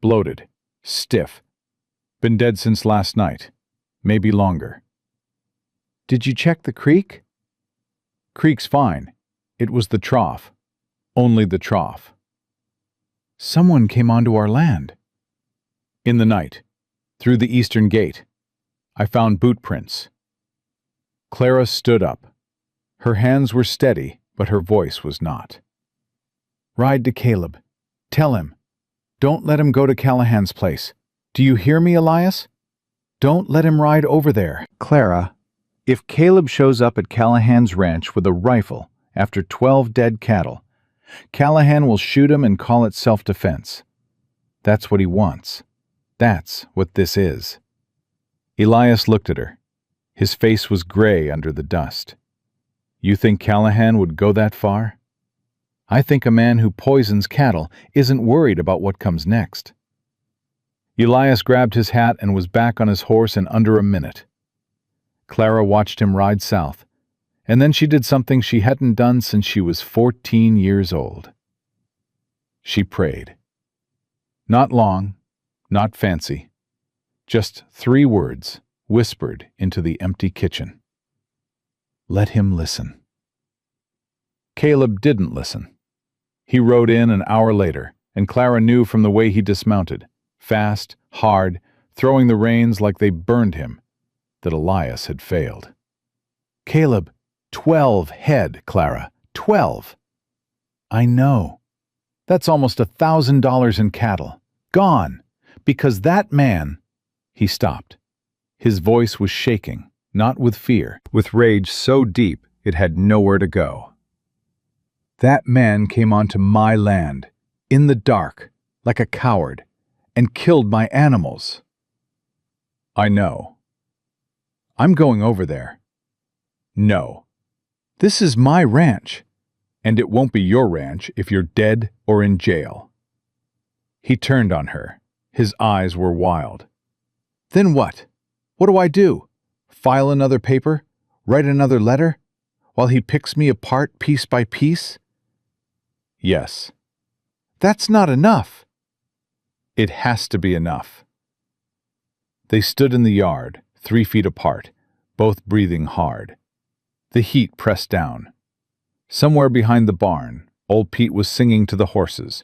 Bloated. Stiff. Been dead since last night. Maybe longer." "Did you check the creek?" "Creek's fine. It was the trough. Only the trough." "Someone came onto our land." "In the night. Through the eastern gate. I found boot prints." Clara stood up. Her hands were steady, but her voice was not. "Ride to Caleb. Tell him. Don't let him go to Callahan's place. Do you hear me, Elias? Don't let him ride over there." "Clara, if Caleb shows up at Callahan's ranch with a rifle after 12 dead cattle, Callahan will shoot him and call it self-defense. That's what he wants. That's what this is." Elias looked at her. His face was gray under the dust. "You think Callahan would go that far?" "I think a man who poisons cattle isn't worried about what comes next." Elias grabbed his hat and was back on his horse in under a minute. Clara watched him ride south, and then she did something she hadn't done since she was 14 years old. She prayed. Not long, not fancy. Just 3 words whispered into the empty kitchen. "Let him listen." Caleb didn't listen. He rode in an hour later, and Clara knew from the way he dismounted, fast, hard, throwing the reins like they burned him, that Elias had failed. "Caleb, 12 head, Clara, 12. "I know. That's almost $1,000 in cattle. Gone. Because that man—" He stopped. His voice was shaking, not with fear, with rage so deep it had nowhere to go. "That man came onto my land, in the dark, like a coward, and killed my animals." "I know." "I'm going over there." "No. This is my ranch, and it won't be your ranch if you're dead or in jail." He turned on her. His eyes were wild. "Then what? What do I do? File another paper? Write another letter? While he picks me apart piece by piece?" Yes. That's not enough. It has to be enough. They stood in the yard, 3 feet apart, both breathing hard. The heat pressed down. Somewhere behind the barn, old Pete was singing to the horses,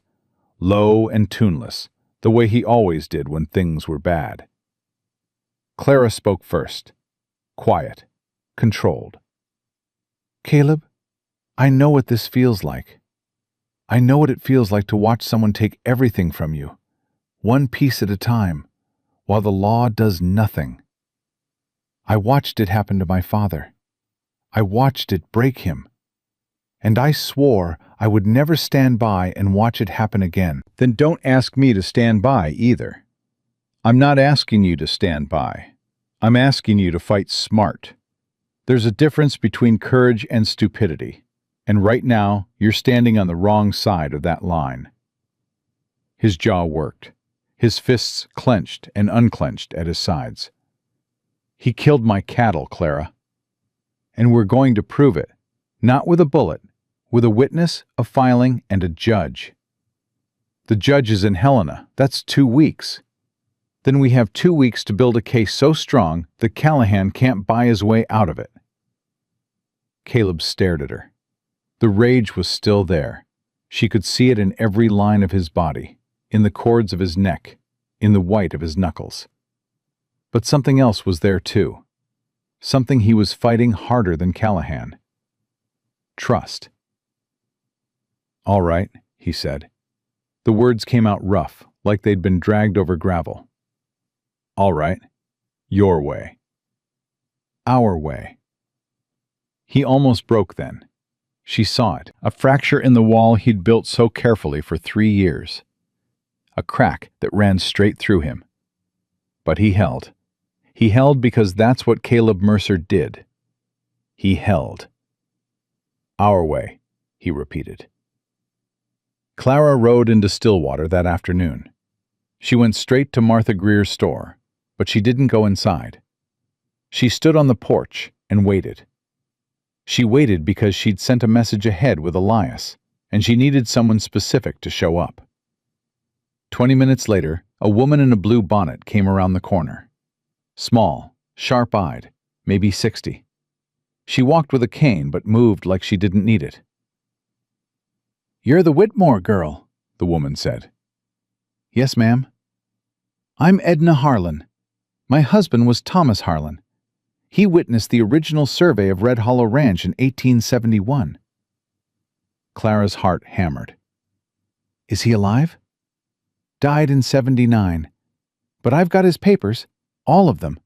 low and tuneless, the way he always did when things were bad. Clara spoke first, quiet, controlled. Caleb, I know what this feels like. I know what it feels like to watch someone take everything from you, one piece at a time, while the law does nothing. I watched it happen to my father. I watched it break him. And I swore I would never stand by and watch it happen again. Then don't ask me to stand by either. I'm not asking you to stand by. I'm asking you to fight smart. There's a difference between courage and stupidity, and right now you're standing on the wrong side of that line. His jaw worked. His fists clenched and unclenched at his sides. He killed my cattle, Clara. And we're going to prove it, not with a bullet, with a witness, a filing, and a judge. The judge is in Helena. That's 2 weeks. Then we have 2 weeks to build a case so strong that Callahan can't buy his way out of it. Caleb stared at her. The rage was still there. She could see it in every line of his body, in the cords of his neck, in the white of his knuckles. But something else was there too. Something he was fighting harder than Callahan. Trust. All right, he said. The words came out rough, like they'd been dragged over gravel. All right. Your way. Our way. He almost broke then. She saw it, a fracture in the wall he'd built so carefully for 3 years. A crack that ran straight through him. But he held. He held because that's what Caleb Mercer did. He held. Our way, he repeated. Clara rode into Stillwater that afternoon. She went straight to Martha Greer's store, but she didn't go inside. She stood on the porch and waited. She waited because she'd sent a message ahead with Elias, and she needed someone specific to show up. 20 minutes later, a woman in a blue bonnet came around the corner. Small, sharp-eyed, maybe 60. She walked with a cane but moved like she didn't need it. "You're the Whitmore girl," the woman said. "Yes, ma'am." "I'm Edna Harlan. My husband was Thomas Harlan. He witnessed the original survey of Red Hollow Ranch in 1871. Clara's heart hammered. "Is he alive?" "Died in 79. But I've got his papers, all of them,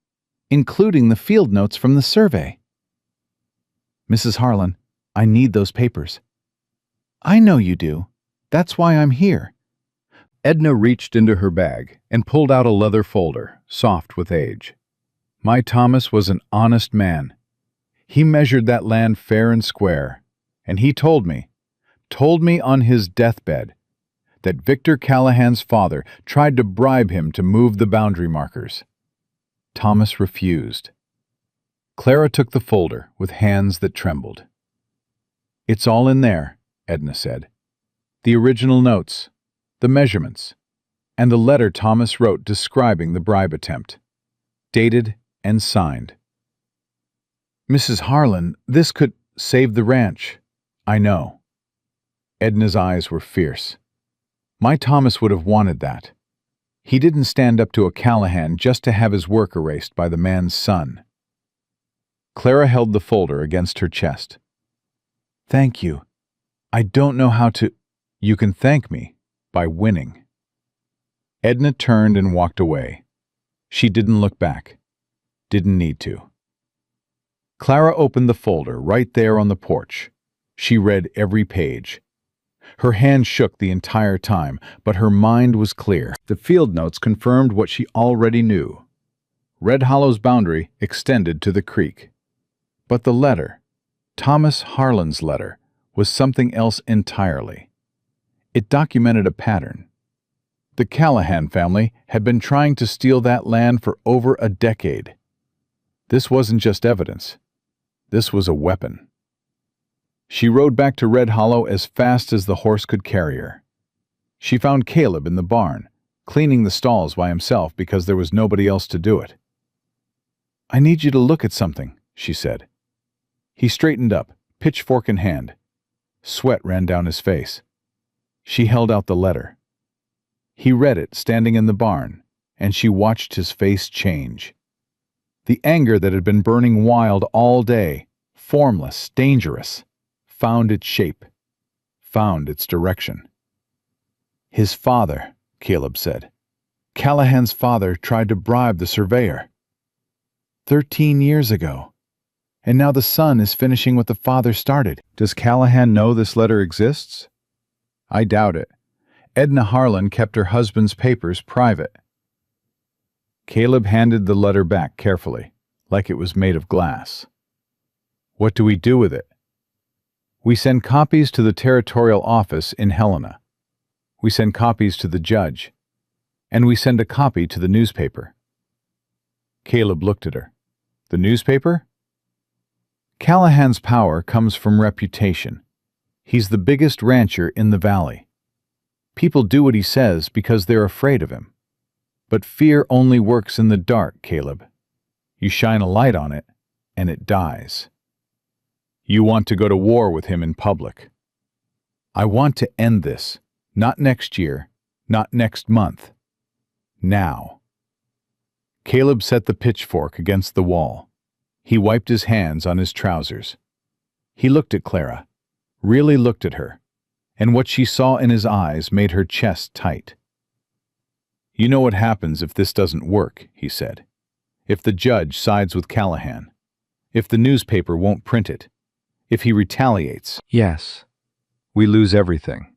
including the field notes from the survey." "Mrs. Harlan, I need those papers." "I know you do. That's why I'm here." Edna reached into her bag and pulled out a leather folder, soft with age. "My Thomas was an honest man. He measured that land fair and square, and he told me on his deathbed, that Victor Callahan's father tried to bribe him to move the boundary markers. Thomas refused." Clara took the folder with hands that trembled. "It's all in there," Edna said. "The original notes, the measurements, and the letter Thomas wrote describing the bribe attempt. Dated and signed." "Mrs. Harlan, this could save the ranch." "I know." Edna's eyes were fierce. "My Thomas would have wanted that. He didn't stand up to a Callahan just to have his work erased by the man's son." Clara held the folder against her chest. "Thank you. I don't know how to—" "You can thank me by winning." Edna turned and walked away. She didn't look back. Didn't need to. Clara opened the folder right there on the porch. She read every page. Her hand shook the entire time, but her mind was clear. The field notes confirmed what she already knew. Red Hollow's boundary extended to the creek. But the letter, Thomas Harlan's letter, was something else entirely. It documented a pattern. The Callahan family had been trying to steal that land for over a decade. This wasn't just evidence. This was a weapon. She rode back to Red Hollow as fast as the horse could carry her. She found Caleb in the barn, cleaning the stalls by himself because there was nobody else to do it. "I need you to look at something," she said. He straightened up, pitchfork in hand. Sweat ran down his face. She held out the letter. He read it standing in the barn, and she watched his face change. The anger that had been burning wild all day, formless, dangerous, found its shape, found its direction. "His father," Caleb said. "Callahan's father tried to bribe the surveyor. 13 years ago. And now the son is finishing what the father started." "Does Callahan know this letter exists?" "I doubt it. Edna Harlan kept her husband's papers private." Caleb handed the letter back carefully, like it was made of glass. "What do we do with it?" "We send copies to the territorial office in Helena. We send copies to the judge. And we send a copy to the newspaper." Caleb looked at her. "The newspaper?" "Callahan's power comes from reputation. He's the biggest rancher in the valley. People do what he says because they're afraid of him. But fear only works in the dark, Caleb. You shine a light on it, and it dies. You want to go to war with him in public. I want to end this, not next year, not next month. Now." Caleb set the pitchfork against the wall. He wiped his hands on his trousers. He looked at Clara, really looked at her, and what she saw in his eyes made her chest tight. "You know what happens if this doesn't work," he said. "If the judge sides with Callahan. If the newspaper won't print it. If he retaliates." "Yes. We lose everything.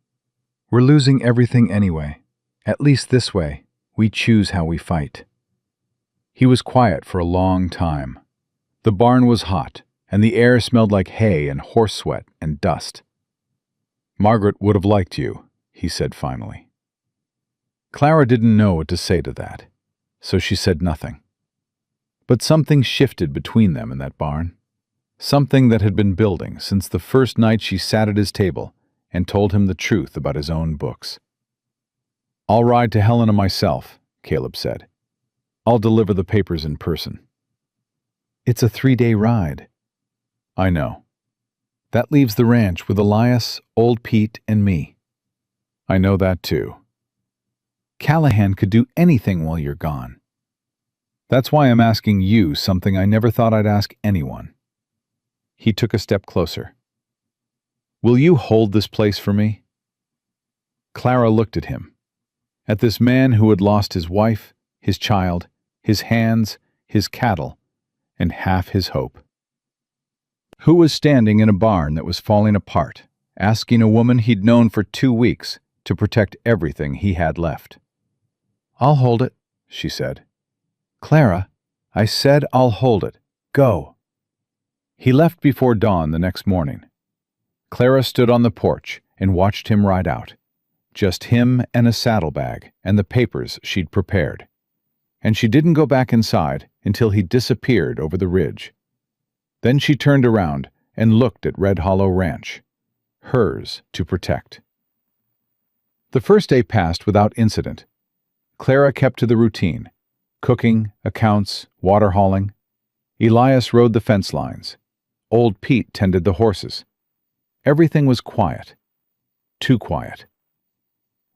We're losing everything anyway. At least this way, we choose how we fight." He was quiet for a long time. The barn was hot, and the air smelled like hay and horse sweat and dust. "Margaret would have liked you," he said finally. Clara didn't know what to say to that, so she said nothing. But something shifted between them in that barn. Something that had been building since the first night she sat at his table and told him the truth about his own books. "I'll ride to Helena myself," Caleb said. "I'll deliver the papers in person." "It's a 3-day ride." "I know. That leaves the ranch with Elias, old Pete, and me." "I know that too." "Callahan could do anything while you're gone." "That's why I'm asking you something I never thought I'd ask anyone." He took a step closer. "Will you hold this place for me?" Clara looked at him, at this man who had lost his wife, his child, his hands, his cattle, and half his hope. Who was standing in a barn that was falling apart, asking a woman he'd known for 2 weeks to protect everything he had left. "I'll hold it," she said. "Clara, I said I'll hold it. Go." He left before dawn the next morning. Clara stood on the porch and watched him ride out. Just him and a saddlebag and the papers she'd prepared. And she didn't go back inside until he disappeared over the ridge. Then she turned around and looked at Red Hollow Ranch, hers to protect. The first day passed without incident. Clara kept to the routine: cooking, accounts, water hauling. Elias rode the fence lines. Old Pete tended the horses. Everything was quiet. Too quiet.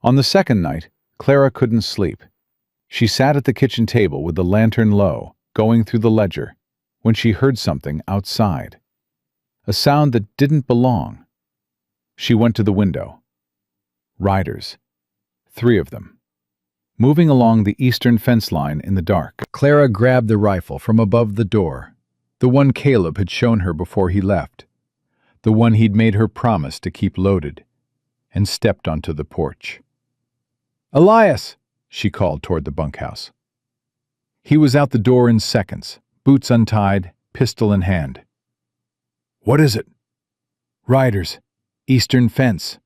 On the second night, Clara couldn't sleep. She sat at the kitchen table with the lantern low, going through the ledger, when she heard something outside. A sound that didn't belong. She went to the window. Riders. 3 of them. Moving along the eastern fence line in the dark. Clara grabbed the rifle from above the door, the one Caleb had shown her before he left, the one he'd made her promise to keep loaded, and stepped onto the porch. "Elias!" she called toward the bunkhouse. He was out the door in seconds, boots untied, pistol in hand. "What is it?" "Riders. Eastern fence."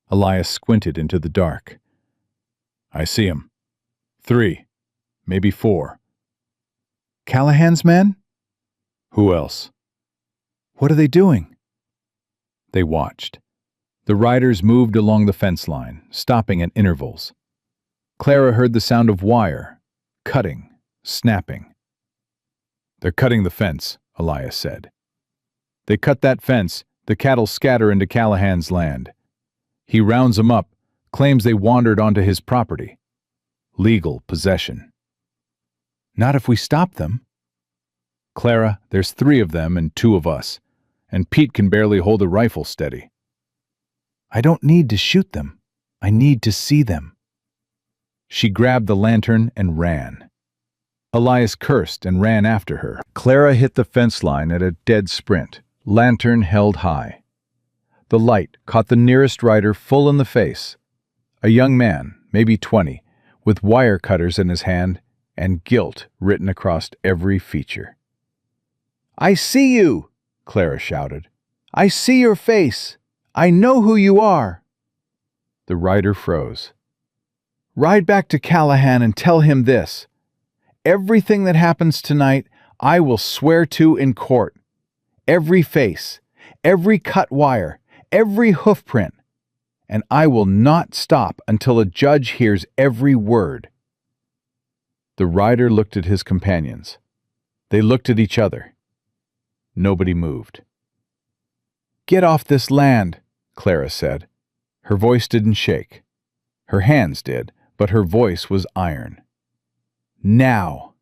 Elias squinted into the dark. "I see 'em. 3, maybe 4. "Callahan's men?" "Who else?" "What are they doing?" They watched. The riders moved along the fence line, stopping at intervals. Clara heard the sound of wire, cutting, snapping. "They're cutting the fence," Elias said. "They cut that fence, the cattle scatter into Callahan's land. He rounds them up, claims they wandered onto his property. Legal possession." "Not if we stop them." "Clara, there's 3 of them and 2 of us, and Pete can barely hold a rifle steady." "I don't need to shoot them. I need to see them." She grabbed the lantern and ran. Elias cursed and ran after her. Clara hit the fence line at a dead sprint, lantern held high. The light caught the nearest rider full in the face. A young man, maybe 20, with wire cutters in his hand and guilt written across every feature. "I see you!" Clara shouted. "I see your face! I know who you are!" The rider froze. "Ride back to Callahan and tell him this. Everything that happens tonight, I will swear to in court. Every face, every cut wire, every hoof print. And I will not stop until a judge hears every word." The rider looked at his companions. They looked at each other. Nobody moved. "Get off this land," Clara said. Her voice didn't shake. Her hands did, but her voice was iron. "Now."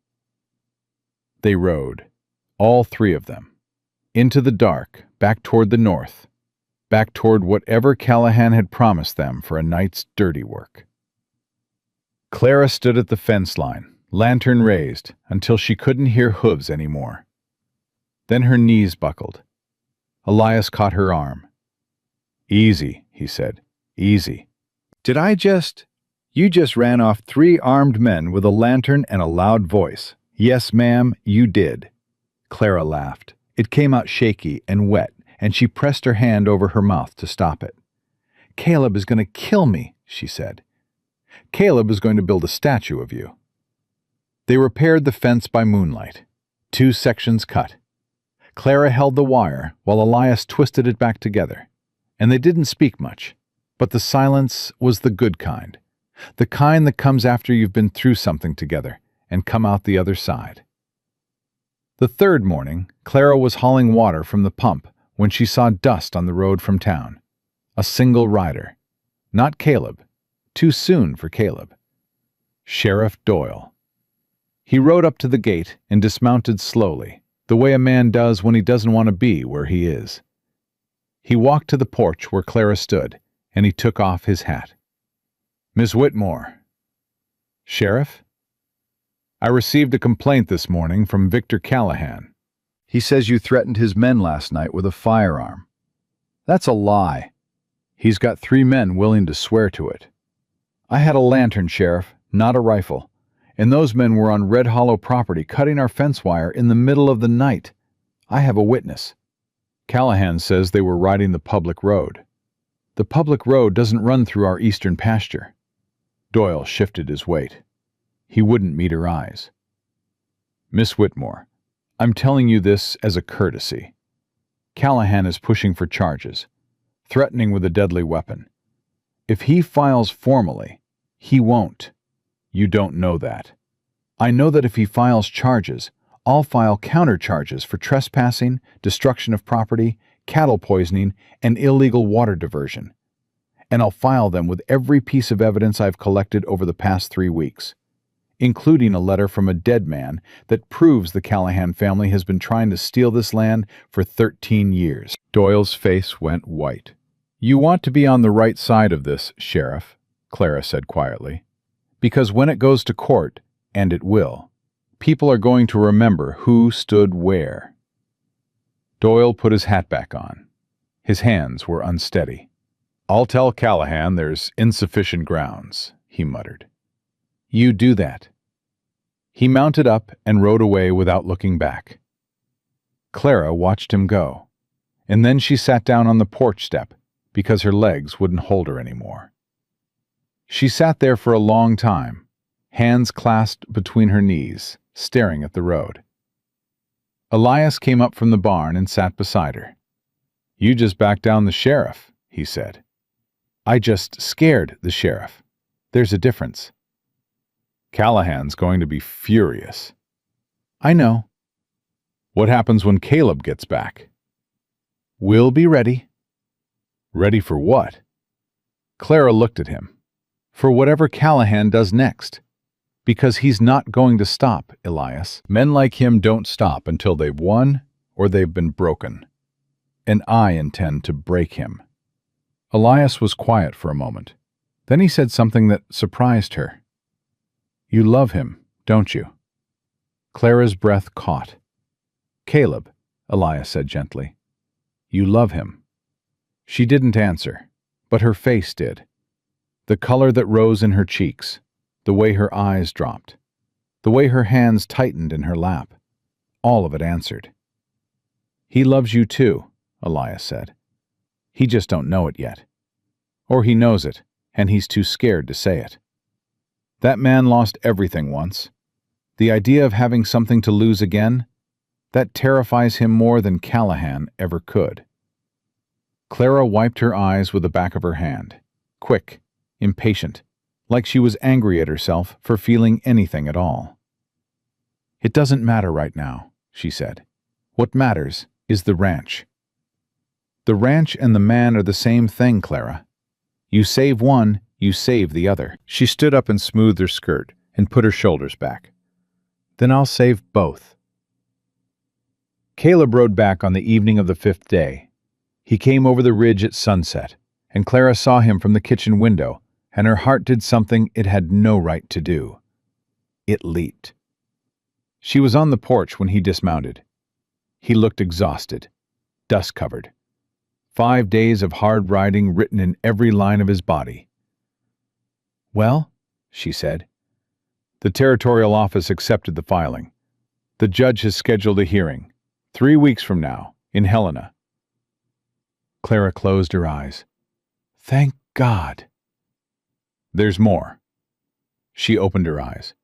They rode, all 3 of them, into the dark, back toward the north, back toward whatever Callahan had promised them for a night's dirty work. Clara stood at the fence line, lantern raised, until she couldn't hear hooves anymore. Then her knees buckled. Elias caught her arm. "Easy," he said. "Easy." You just ran off 3 armed men with a lantern and a loud voice." "Yes, ma'am, you did." Clara laughed. It came out shaky and wet, and she pressed her hand over her mouth to stop it. "Caleb is going to kill me," she said. "Caleb is going to build a statue of you." They repaired the fence by moonlight. 2 sections cut. Clara held the wire while Elias twisted it back together, and they didn't speak much, but the silence was the good kind, the kind that comes after you've been through something together and come out the other side. The 3rd morning, Clara was hauling water from the pump when she saw dust on the road from town. A single rider. Not Caleb. Too soon for Caleb. Sheriff Doyle. He rode up to the gate and dismounted slowly, the way a man does when he doesn't want to be where he is. He walked to the porch where Clara stood, and he took off his hat. "Miss Whitmore." "Sheriff?" "I received a complaint this morning from Victor Callahan. He says you threatened his men last night with a firearm." "That's a lie. He's got 3 men willing to swear to it." "I had a lantern, Sheriff, not a rifle, and those men were on Red Hollow property cutting our fence wire in the middle of the night. I have a witness." "Callahan says they were riding the public road." "The public road doesn't run through our eastern pasture." Doyle shifted his weight. He wouldn't meet her eyes. "Miss Whitmore, I'm telling you this as a courtesy. Callahan is pushing for charges, threatening with a deadly weapon. If he files formally, he won't. You don't know that. I know that if he files charges, I'll file countercharges for trespassing, destruction of property, cattle poisoning, and illegal water diversion. And I'll file them with every piece of evidence I've collected over the past 3 weeks, including a letter from a dead man that proves the Callahan family has been trying to steal this land for 13 years. Doyle's face went white. "You want to be on the right side of this, Sheriff," Clara said quietly, "because when it goes to court, and it will, people are going to remember who stood where." Doyle put his hat back on. His hands were unsteady. "I'll tell Callahan there's insufficient grounds," he muttered. "You do that." He mounted up and rode away without looking back. Clara watched him go, and then she sat down on the porch step because her legs wouldn't hold her anymore. She sat there for a long time, hands clasped between her knees, staring at the road. Elias came up from the barn and sat beside her. "You just backed down the sheriff," he said. "I just scared the sheriff. There's a difference." "Callahan's going to be furious." "I know." "What happens when Caleb gets back?" "We'll be ready." "Ready for what?" Clara looked at him. "For whatever Callahan does next. Because he's not going to stop, Elias. Men like him don't stop until they've won or they've been broken. And I intend to break him." Elias was quiet for a moment. Then he said something that surprised her. "You love him, don't you?" Clara's breath caught. "Caleb," Elias said gently, "you love him." She didn't answer, but her face did. The color that rose in her cheeks, the way her eyes dropped, the way her hands tightened in her lap, all of it answered. "He loves you too," Elias said. "He just don't know it yet. Or he knows it, and he's too scared to say it. That man lost everything once. The idea of having something to lose again, that terrifies him more than Callahan ever could." Clara wiped her eyes with the back of her hand, quick, impatient, like she was angry at herself for feeling anything at all. "It doesn't matter right now," she said. "What matters is the ranch." "The ranch and the man are the same thing, Clara. You save one, you save the other." She stood up and smoothed her skirt and put her shoulders back. "Then I'll save both." Caleb rode back on the evening of the 5th day. He came over the ridge at sunset, and Clara saw him from the kitchen window, and her heart did something it had no right to do. It leaped. She was on the porch when he dismounted. He looked exhausted, dust-covered. 5 days of hard riding written in every line of his body. "Well," she said. "The territorial office accepted the filing. The judge has scheduled a hearing, 3 weeks from now, in Helena." Clara closed her eyes. "Thank God." "There's more." She opened her eyes.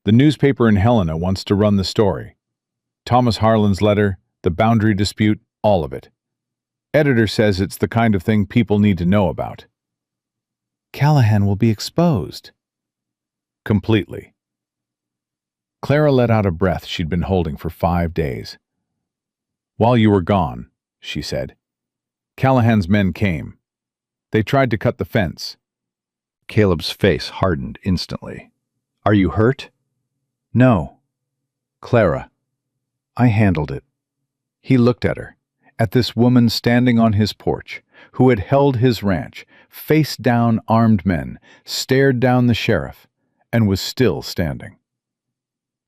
"The newspaper in Helena wants to run the story. Thomas Harlan's letter, the boundary dispute, all of it. Editor says it's the kind of thing people need to know about." "Callahan will be exposed." "Completely." Clara let out a breath she'd been holding for 5 days. "While you were gone," she said, "Callahan's men came. They tried to cut the fence." Caleb's face hardened instantly. "Are you hurt?" "No." "Clara, I handled it." He looked at her, at this woman standing on his porch, who had held his ranch, faced down armed men, stared down the sheriff, and was still standing.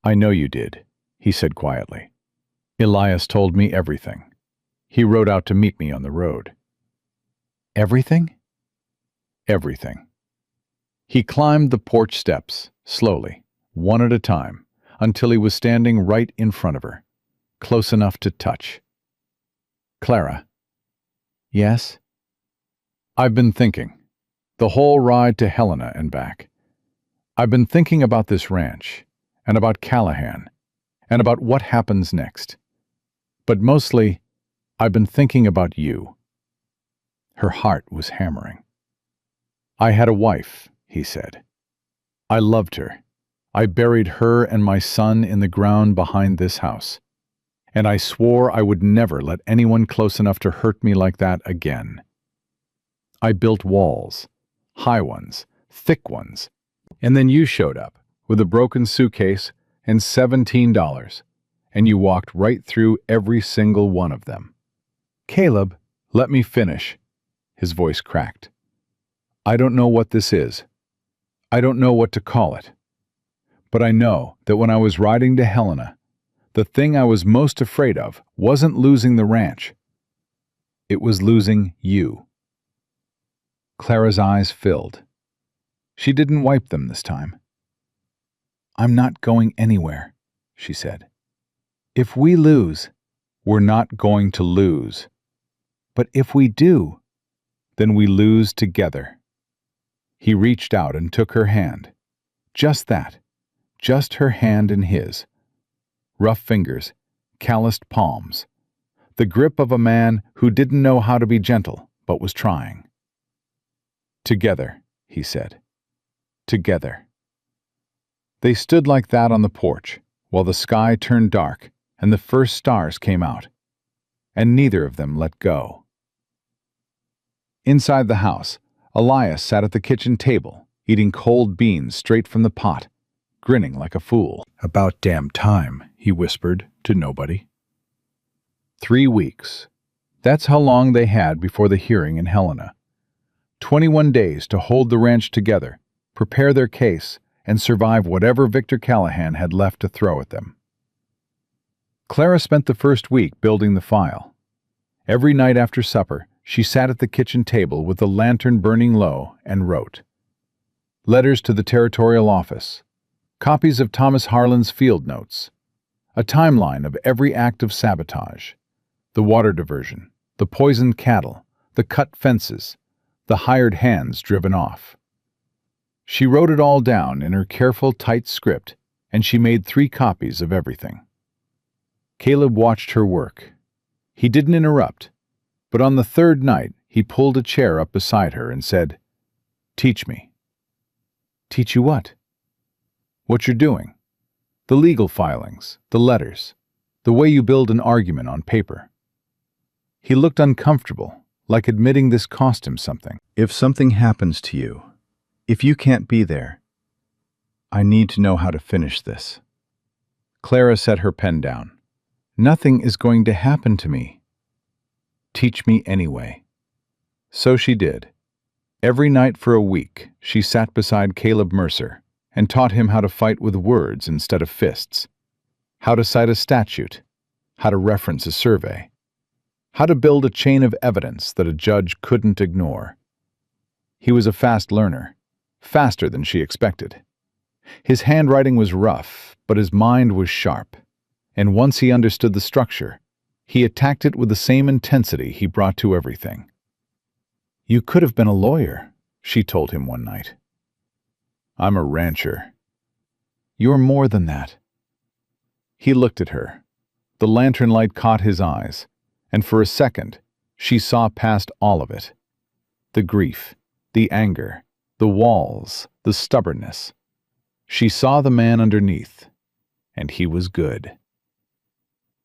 "I know you did," he said quietly. "Elias told me everything. He rode out to meet me on the road." "Everything?" "Everything." He climbed the porch steps, slowly, one at a time, until he was standing right in front of her, close enough to touch. "Clara." "Yes?" "I've been thinking, the whole ride to Helena and back. I've been thinking about this ranch, and about Callahan, and about what happens next. But mostly, I've been thinking about you." Her heart was hammering. "I had a wife," he said. "I loved her. I buried her and my son in the ground behind this house. And I swore I would never let anyone close enough to hurt me like that again. I built walls, high ones, thick ones, and then you showed up with a broken suitcase and $17, and you walked right through every single one of them." "Caleb, let me finish." His voice cracked. "I don't know what this is. I don't know what to call it. But I know that when I was riding to Helena, the thing I was most afraid of wasn't losing the ranch. It was losing you." Clara's eyes filled. She didn't wipe them this time. "I'm not going anywhere," she said. "If we lose, we're not going to lose. But if we do, then we lose together." He reached out and took her hand. Just that, just her hand in his. Rough fingers, calloused palms, The grip of a man who didn't know how to be gentle, but was trying. "Together," he said. "Together." They stood like that on the porch, while the sky turned dark and the first stars came out, and neither of them let go. Inside the house, Elias sat at the kitchen table, eating cold beans straight from the pot, grinning like a fool. "About damn time," he whispered to nobody. 3 weeks. That's how long they had before the hearing in Helena. 21 days to hold the ranch together, prepare their case, and survive whatever Victor Callahan had left to throw at them. Clara spent the first week building the file. Every night after supper, she sat at the kitchen table with the lantern burning low and wrote. Letters to the territorial office, copies of Thomas Harlan's field notes, a timeline of every act of sabotage, the water diversion, the poisoned cattle, the cut fences, the hired hands driven off. She wrote it all down in her careful, tight script, and she made 3 copies of everything. Caleb watched her work. He didn't interrupt, but on the 3rd night he pulled a chair up beside her and said, "Teach me." "Teach you what?" "What you're doing. The legal filings, the letters, the way you build an argument on paper." He looked uncomfortable, like admitting this cost him something. "If something happens to you, if you can't be there, I need to know how to finish this." Clara set her pen down. "Nothing is going to happen to me. Teach me anyway." So she did. Every night for a week, she sat beside Caleb Mercer and taught him how to fight with words instead of fists, how to cite a statute, how to reference a survey, how to build a chain of evidence that a judge couldn't ignore. He was a fast learner, faster than she expected. His handwriting was rough, but his mind was sharp, and once he understood the structure, he attacked it with the same intensity he brought to everything. "You could have been a lawyer," she told him one night. "I'm a rancher." "You're more than that." He looked at her. The lantern light caught his eyes, and for a second, she saw past all of it. The grief, the anger, the walls, the stubbornness. She saw the man underneath, and he was good.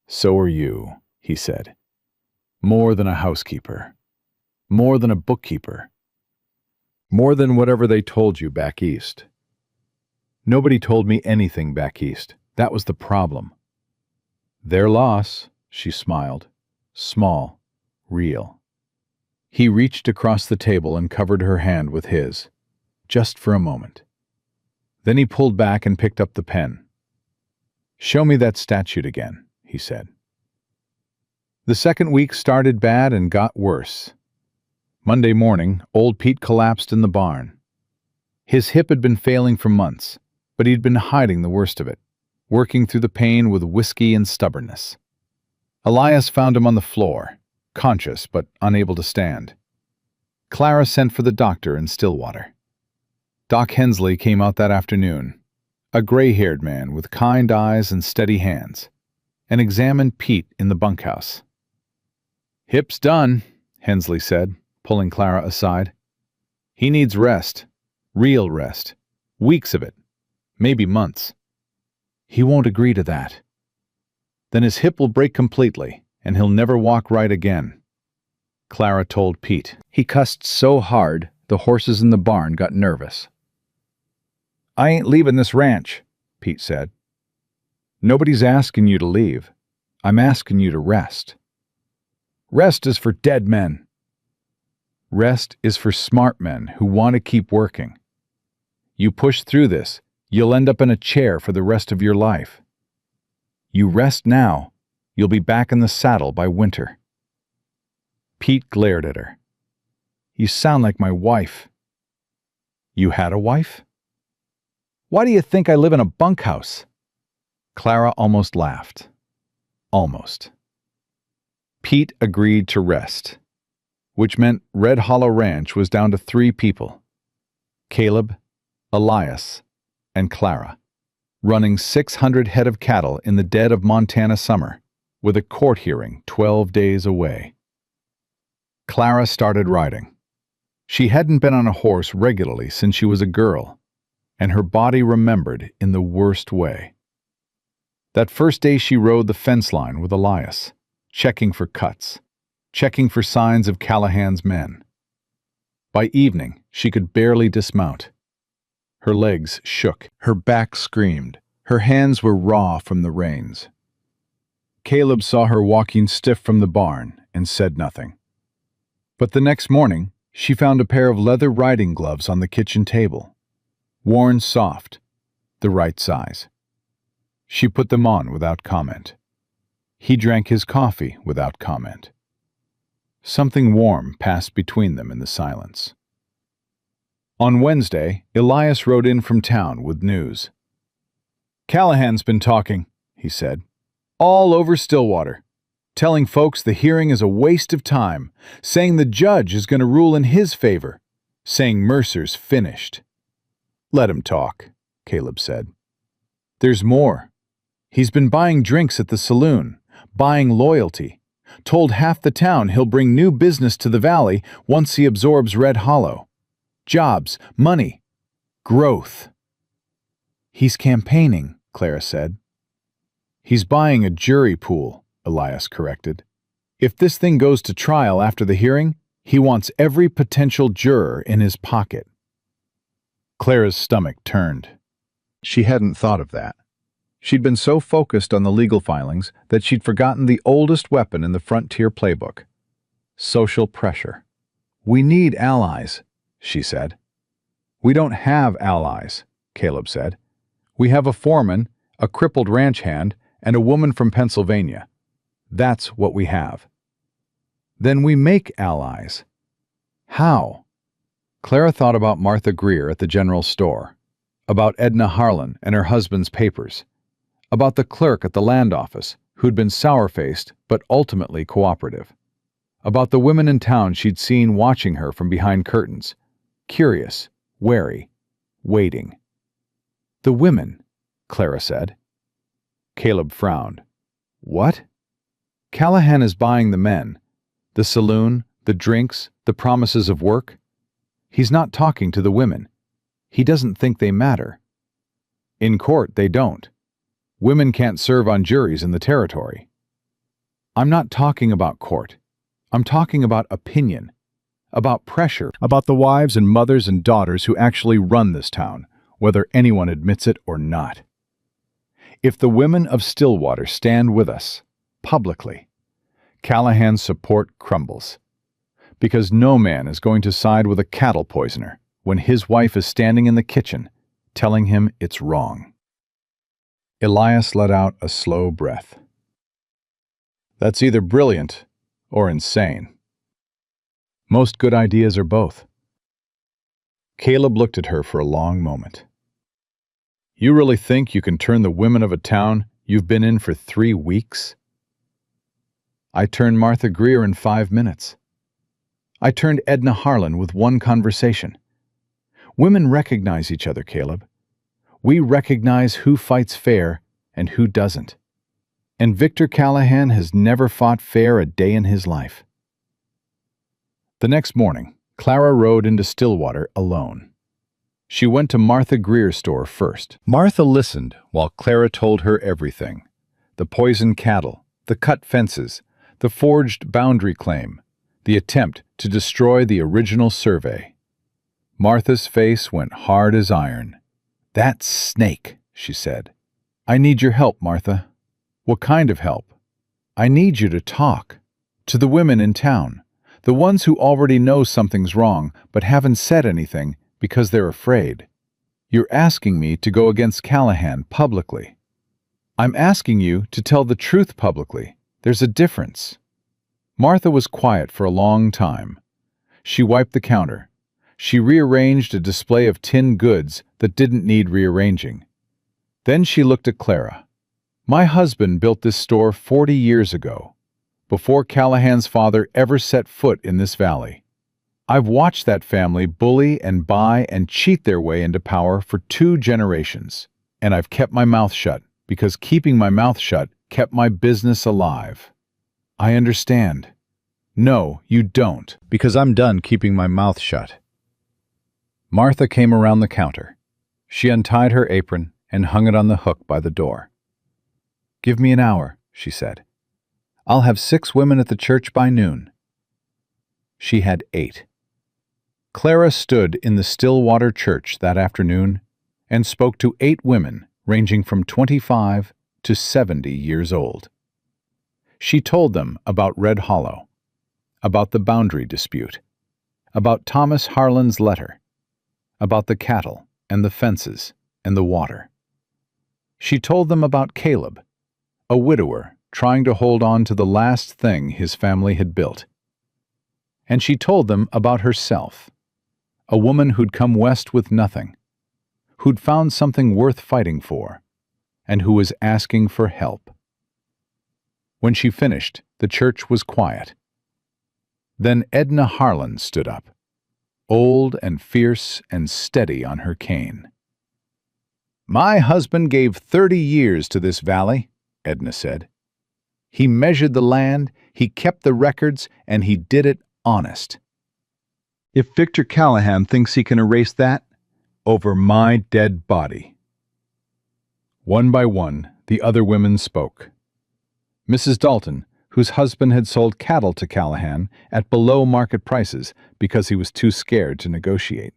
"So are you," he said. "More than a housekeeper. More than a bookkeeper. More than whatever they told you back east." "Nobody told me anything back east. That was the problem." "Their loss," she smiled. Small, real. He reached across the table and covered her hand with his, just for a moment. Then he pulled back and picked up the pen. "Show me that statute again," he said. The second week started bad and got worse. Monday morning, old Pete collapsed in the barn. His hip had been failing for months, but he'd been hiding the worst of it, working through the pain with whiskey and stubbornness. Elias found him on the floor, conscious but unable to stand. Clara sent for the doctor in Stillwater. Doc Hensley came out that afternoon, a gray-haired man with kind eyes and steady hands, and examined Pete in the bunkhouse. "Hip's done," Hensley said, pulling Clara aside. "He needs rest, real rest, weeks of it, maybe months." "He won't agree to that." "Then his hip will break completely, and he'll never walk right again," Clara told Pete. He cussed so hard, the horses in the barn got nervous. "I ain't leaving this ranch," Pete said. "Nobody's asking you to leave. I'm asking you to rest." "Rest is for dead men." "Rest is for smart men who want to keep working. You push through this, you'll end up in a chair for the rest of your life. You rest now, you'll be back in the saddle by winter." Pete glared at her. "You sound like my wife." "You had a wife?" "Why do you think I live in a bunkhouse?" Clara almost laughed. Almost. Pete agreed to rest, which meant Red Hollow Ranch was down to 3 people: Caleb, Elias, and Clara, running 600 head of cattle in the dead of Montana summer, with a court hearing 12 days away. Clara started riding. She hadn't been on a horse regularly since she was a girl, and her body remembered in the worst way. That first day she rode the fence line with Elias, checking for cuts, checking for signs of Callahan's men. By evening, she could barely dismount. Her legs shook, her back screamed, her hands were raw from the reins. Caleb saw her walking stiff from the barn and said nothing. But the next morning, she found a pair of leather riding gloves on the kitchen table, worn soft, the right size. She put them on without comment. He drank his coffee without comment. Something warm passed between them in the silence. On Wednesday, Elias rode in from town with news. "Callahan's been talking," he said, "all over Stillwater, telling folks the hearing is a waste of time, saying the judge is going to rule in his favor, saying Mercer's finished." "Let him talk," Caleb said. "There's more. He's been buying drinks at the saloon, buying loyalty, told half the town he'll bring new business to the valley once he absorbs Red Hollow. Jobs, money, growth." "He's campaigning," Clara said. "He's buying a jury pool," Elias corrected. "If this thing goes to trial after the hearing, he wants every potential juror in his pocket." Clara's stomach turned. She hadn't thought of that. She'd been so focused on the legal filings that she'd forgotten the oldest weapon in the frontier playbook: social pressure. "We need allies," she said. "We don't have allies," Caleb said. "We have a foreman, a crippled ranch hand, and a woman from Pennsylvania. That's what we have." "Then we make allies." "How?" Clara thought about Martha Greer at the general store, about Edna Harlan and her husband's papers, about the clerk at the land office who'd been sour-faced but ultimately cooperative, about the women in town she'd seen watching her from behind curtains, curious, wary, waiting. "The women," Clara said. Caleb frowned. "What?" "Callahan is buying the men, the saloon, the drinks, the promises of work. He's not talking to the women. He doesn't think they matter. In court, they don't. Women can't serve on juries in the territory." "I'm not talking about court. I'm talking about opinion, about pressure, about the wives and mothers and daughters who actually run this town, whether anyone admits it or not. If the women of Stillwater stand with us, publicly, Callahan's support crumbles. Because no man is going to side with a cattle poisoner when his wife is standing in the kitchen telling him it's wrong." Elias let out a slow breath. "That's either brilliant or insane. Most good ideas are both." Caleb looked at her for a long moment. "You really think you can turn the women of a town you've been in for 3 weeks? I turned Martha Greer in 5 minutes. I turned Edna Harlan with one conversation. Women recognize each other, Caleb. We recognize who fights fair and who doesn't. And Victor Callahan has never fought fair a day in his life." The next morning, Clara rode into Stillwater alone. She went to Martha Greer's store first. Martha listened while Clara told her everything: the poisoned cattle, the cut fences, the forged boundary claim, the attempt to destroy the original survey. Martha's face went hard as iron. "That snake," she said. "I need your help, Martha." "What kind of help?" "I need you to talk. To the women in town. The ones who already know something's wrong but haven't said anything because they're afraid. You're asking me to go against Callahan publicly. I'm asking you to tell the truth publicly. There's a difference." Martha was quiet for a long time. She wiped the counter. She rearranged a display of tin goods that didn't need rearranging. Then she looked at Clara. "My husband built this store 40 years ago, before Callahan's father ever set foot in this valley. I've watched that family bully and buy and cheat their way into power for 2 generations, and I've kept my mouth shut because keeping my mouth shut kept my business alive. I understand. No, you don't. Because I'm done keeping my mouth shut. Martha came around the counter. She untied her apron and hung it on the hook by the door. "Give me an hour," she said. "I'll have 6 women at the church by noon." She had 8. Clara stood in the Stillwater Church that afternoon and spoke to 8 women ranging from 25 to 70 years old. She told them about Red Hollow, about the boundary dispute, about Thomas Harlan's letter, about the cattle and the fences and the water. She told them about Caleb, a widower trying to hold on to the last thing his family had built. And she told them about herself, a woman who'd come west with nothing, who'd found something worth fighting for, and who was asking for help. When she finished, the church was quiet. Then Edna Harlan stood up, old and fierce and steady on her cane. "My husband gave 30 years to this valley," Edna said. "He measured the land, he kept the records, and he did it honest. If Victor Callahan thinks he can erase that, over my dead body." One by one, the other women spoke. Mrs. Dalton, whose husband had sold cattle to Callahan at below market prices because he was too scared to negotiate.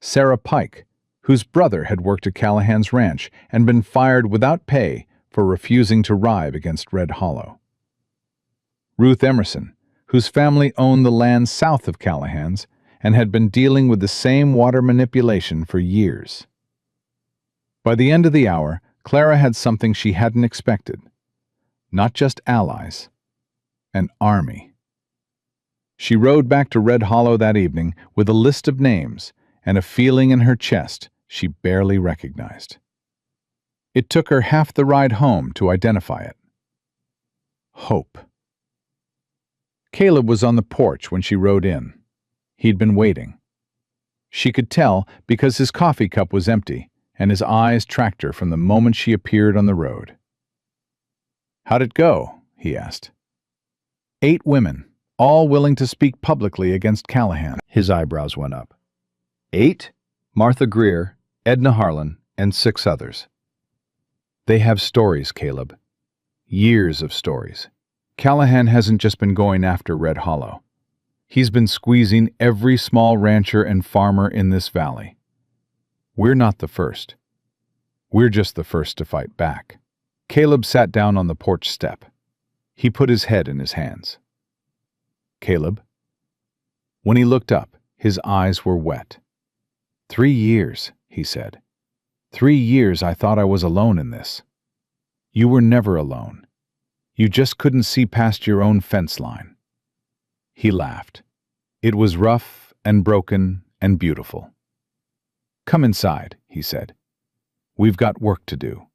Sarah Pike, whose brother had worked at Callahan's ranch and been fired without pay for refusing to ride against Red Hollow. Ruth Emerson, whose family owned the land south of Callahan's and had been dealing with the same water manipulation for years. By the end of the hour, Clara had something she hadn't expected. Not just allies, an army. She rode back to Red Hollow that evening with a list of names and a feeling in her chest she barely recognized. It took her half the ride home to identify it. Hope. Caleb was on the porch when she rode in. He'd been waiting. She could tell because his coffee cup was empty and his eyes tracked her from the moment she appeared on the road. "How'd it go?" he asked. 8 women, all willing to speak publicly against Callahan. His eyebrows went up. 8? Martha Greer, Edna Harlan, and 6 others. They have stories, Caleb. Years of stories. Callahan hasn't just been going after Red Hollow. He's been squeezing every small rancher and farmer in this valley. We're not the first. We're just the first to fight back. Caleb sat down on the porch step. He put his head in his hands. "Caleb?" When he looked up, his eyes were wet. 3 years, he said. 3 years I thought I was alone in this. You were never alone. You just couldn't see past your own fence line. He laughed. It was rough and broken and beautiful. "Come inside," he said. "We've got work to do."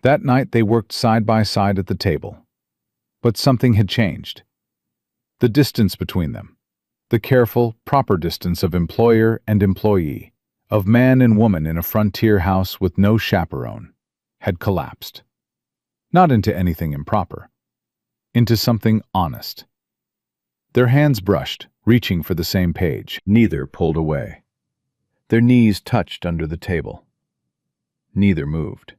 That night they worked side by side at the table. But something had changed. The distance between them, the careful, proper distance of employer and employee, of man and woman in a frontier house with no chaperone, had collapsed. Not into anything improper, into something honest. Their hands brushed, reaching for the same page. Neither pulled away. Their knees touched under the table. Neither moved.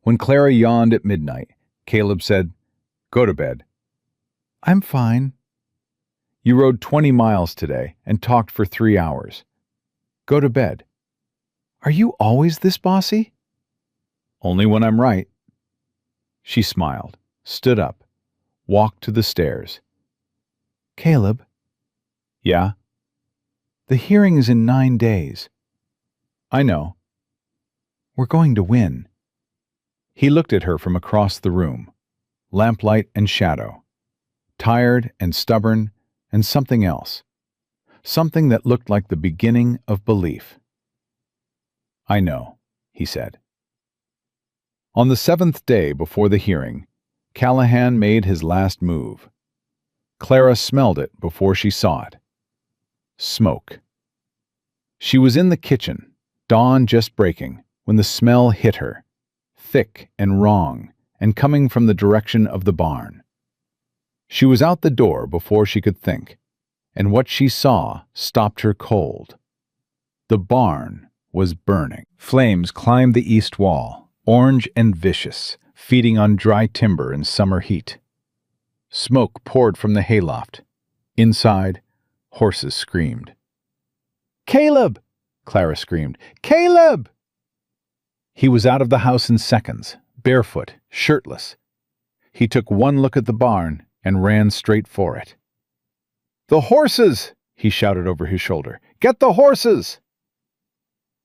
When Clara yawned at midnight, Caleb said, "Go to bed." "I'm fine." "You rode 20 miles today and talked for 3 hours. Go to bed." "Are you always this bossy?" "Only when I'm right." She smiled, stood up, walked to the stairs. "Caleb?" "Yeah?" "The hearing is in 9 days." "I know." "We're going to win." He looked at her from across the room, lamplight and shadow, tired and stubborn and something else, something that looked like the beginning of belief. "I know," he said. On the 7th day before the hearing, Callahan made his last move. Clara smelled it before she saw it. Smoke. She was in the kitchen, dawn just breaking, when the smell hit her, thick and wrong and coming from the direction of the barn. She was out the door before she could think, and what she saw stopped her cold. The barn was burning. Flames climbed the east wall, orange and vicious, feeding on dry timber in summer heat. Smoke poured from the hayloft. Inside, horses screamed. "Caleb!" Clara screamed. "Caleb!" He was out of the house in seconds, barefoot, shirtless. He took one look at the barn and ran straight for it. "The horses!" he shouted over his shoulder. "Get the horses!"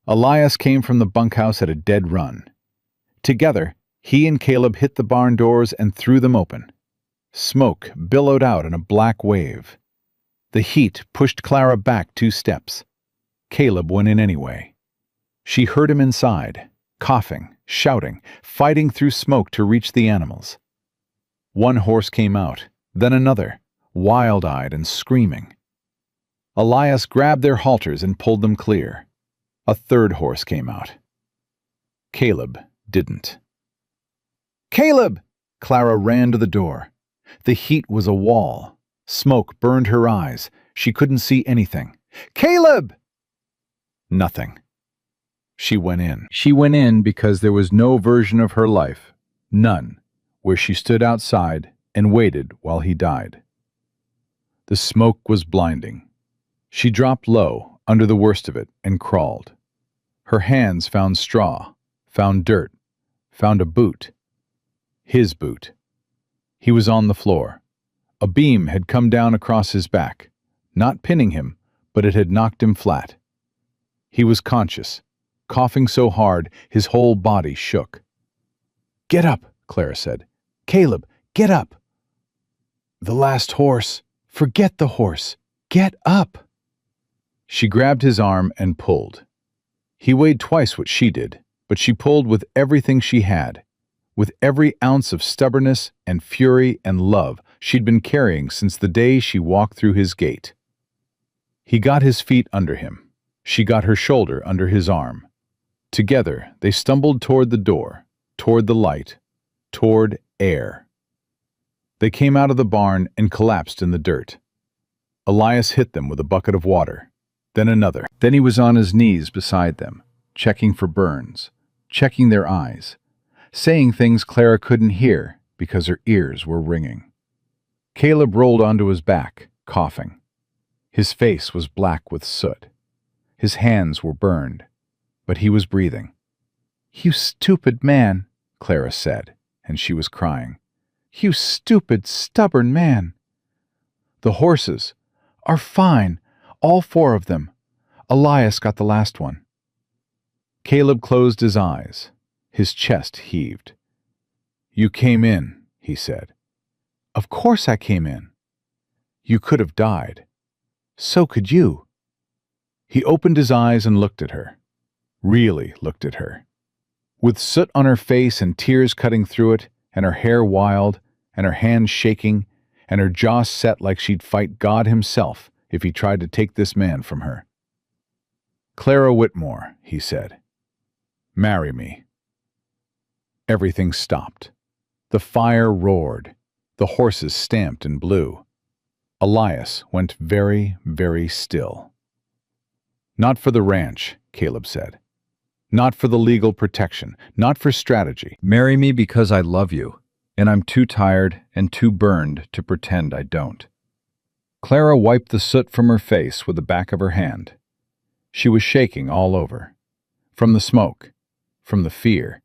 Elias came from the bunkhouse at a dead run. Together, he and Caleb hit the barn doors and threw them open. Smoke billowed out in a black wave. The heat pushed Clara back 2 steps. Caleb went in anyway. She heard him inside, coughing, shouting, fighting through smoke to reach the animals. One horse came out, then another, wild-eyed and screaming. Elias grabbed their halters and pulled them clear. A 3rd horse came out. Caleb didn't. "Caleb!" Clara ran to the door. The heat was a wall. Smoke burned her eyes. She couldn't see anything. "Caleb!" Nothing. She went in. She went in because there was no version of her life, none, where she stood outside and waited while he died. The smoke was blinding. She dropped low, under the worst of it, and crawled. Her hands found straw, found dirt, found a boot. His boot. He was on the floor. A beam had come down across his back, not pinning him, but it had knocked him flat. He was conscious, coughing so hard his whole body shook. "Get up," Clara said. "Caleb, get up." "The last horse. Forget the horse. Get up." She grabbed his arm and pulled. He weighed twice what she did, but she pulled with everything she had, with every ounce of stubbornness and fury and love she'd been carrying since the day she walked through his gate. He got his feet under him. She got her shoulder under his arm. Together, they stumbled toward the door, toward the light, toward air. They came out of the barn and collapsed in the dirt. Elias hit them with a bucket of water, then another. Then he was on his knees beside them, checking for burns, checking their eyes, saying things Clara couldn't hear because her ears were ringing. Caleb rolled onto his back, coughing. His face was black with soot. His hands were burned, but he was breathing. "You stupid man," Clara said, and she was crying. "You stupid, stubborn man." "The horses are fine, all 4 of them. Elias got the last one." Caleb closed his eyes. His chest heaved. "You came in," he said. "Of course I came in." "You could have died." "So could you." He opened his eyes and looked at her. Really looked at her. With soot on her face and tears cutting through it, and her hair wild, and her hands shaking, and her jaw set like she'd fight God himself if he tried to take this man from her. "Clara Whitmore," he said. "Marry me." Everything stopped. The fire roared. The horses stamped and blew. Elias went very, very still. "Not for the ranch," Caleb said. "Not for the legal protection, not for strategy. Marry me because I love you, and I'm too tired and too burned to pretend I don't." Clara wiped the soot from her face with the back of her hand. She was shaking all over. From the smoke, from the fear,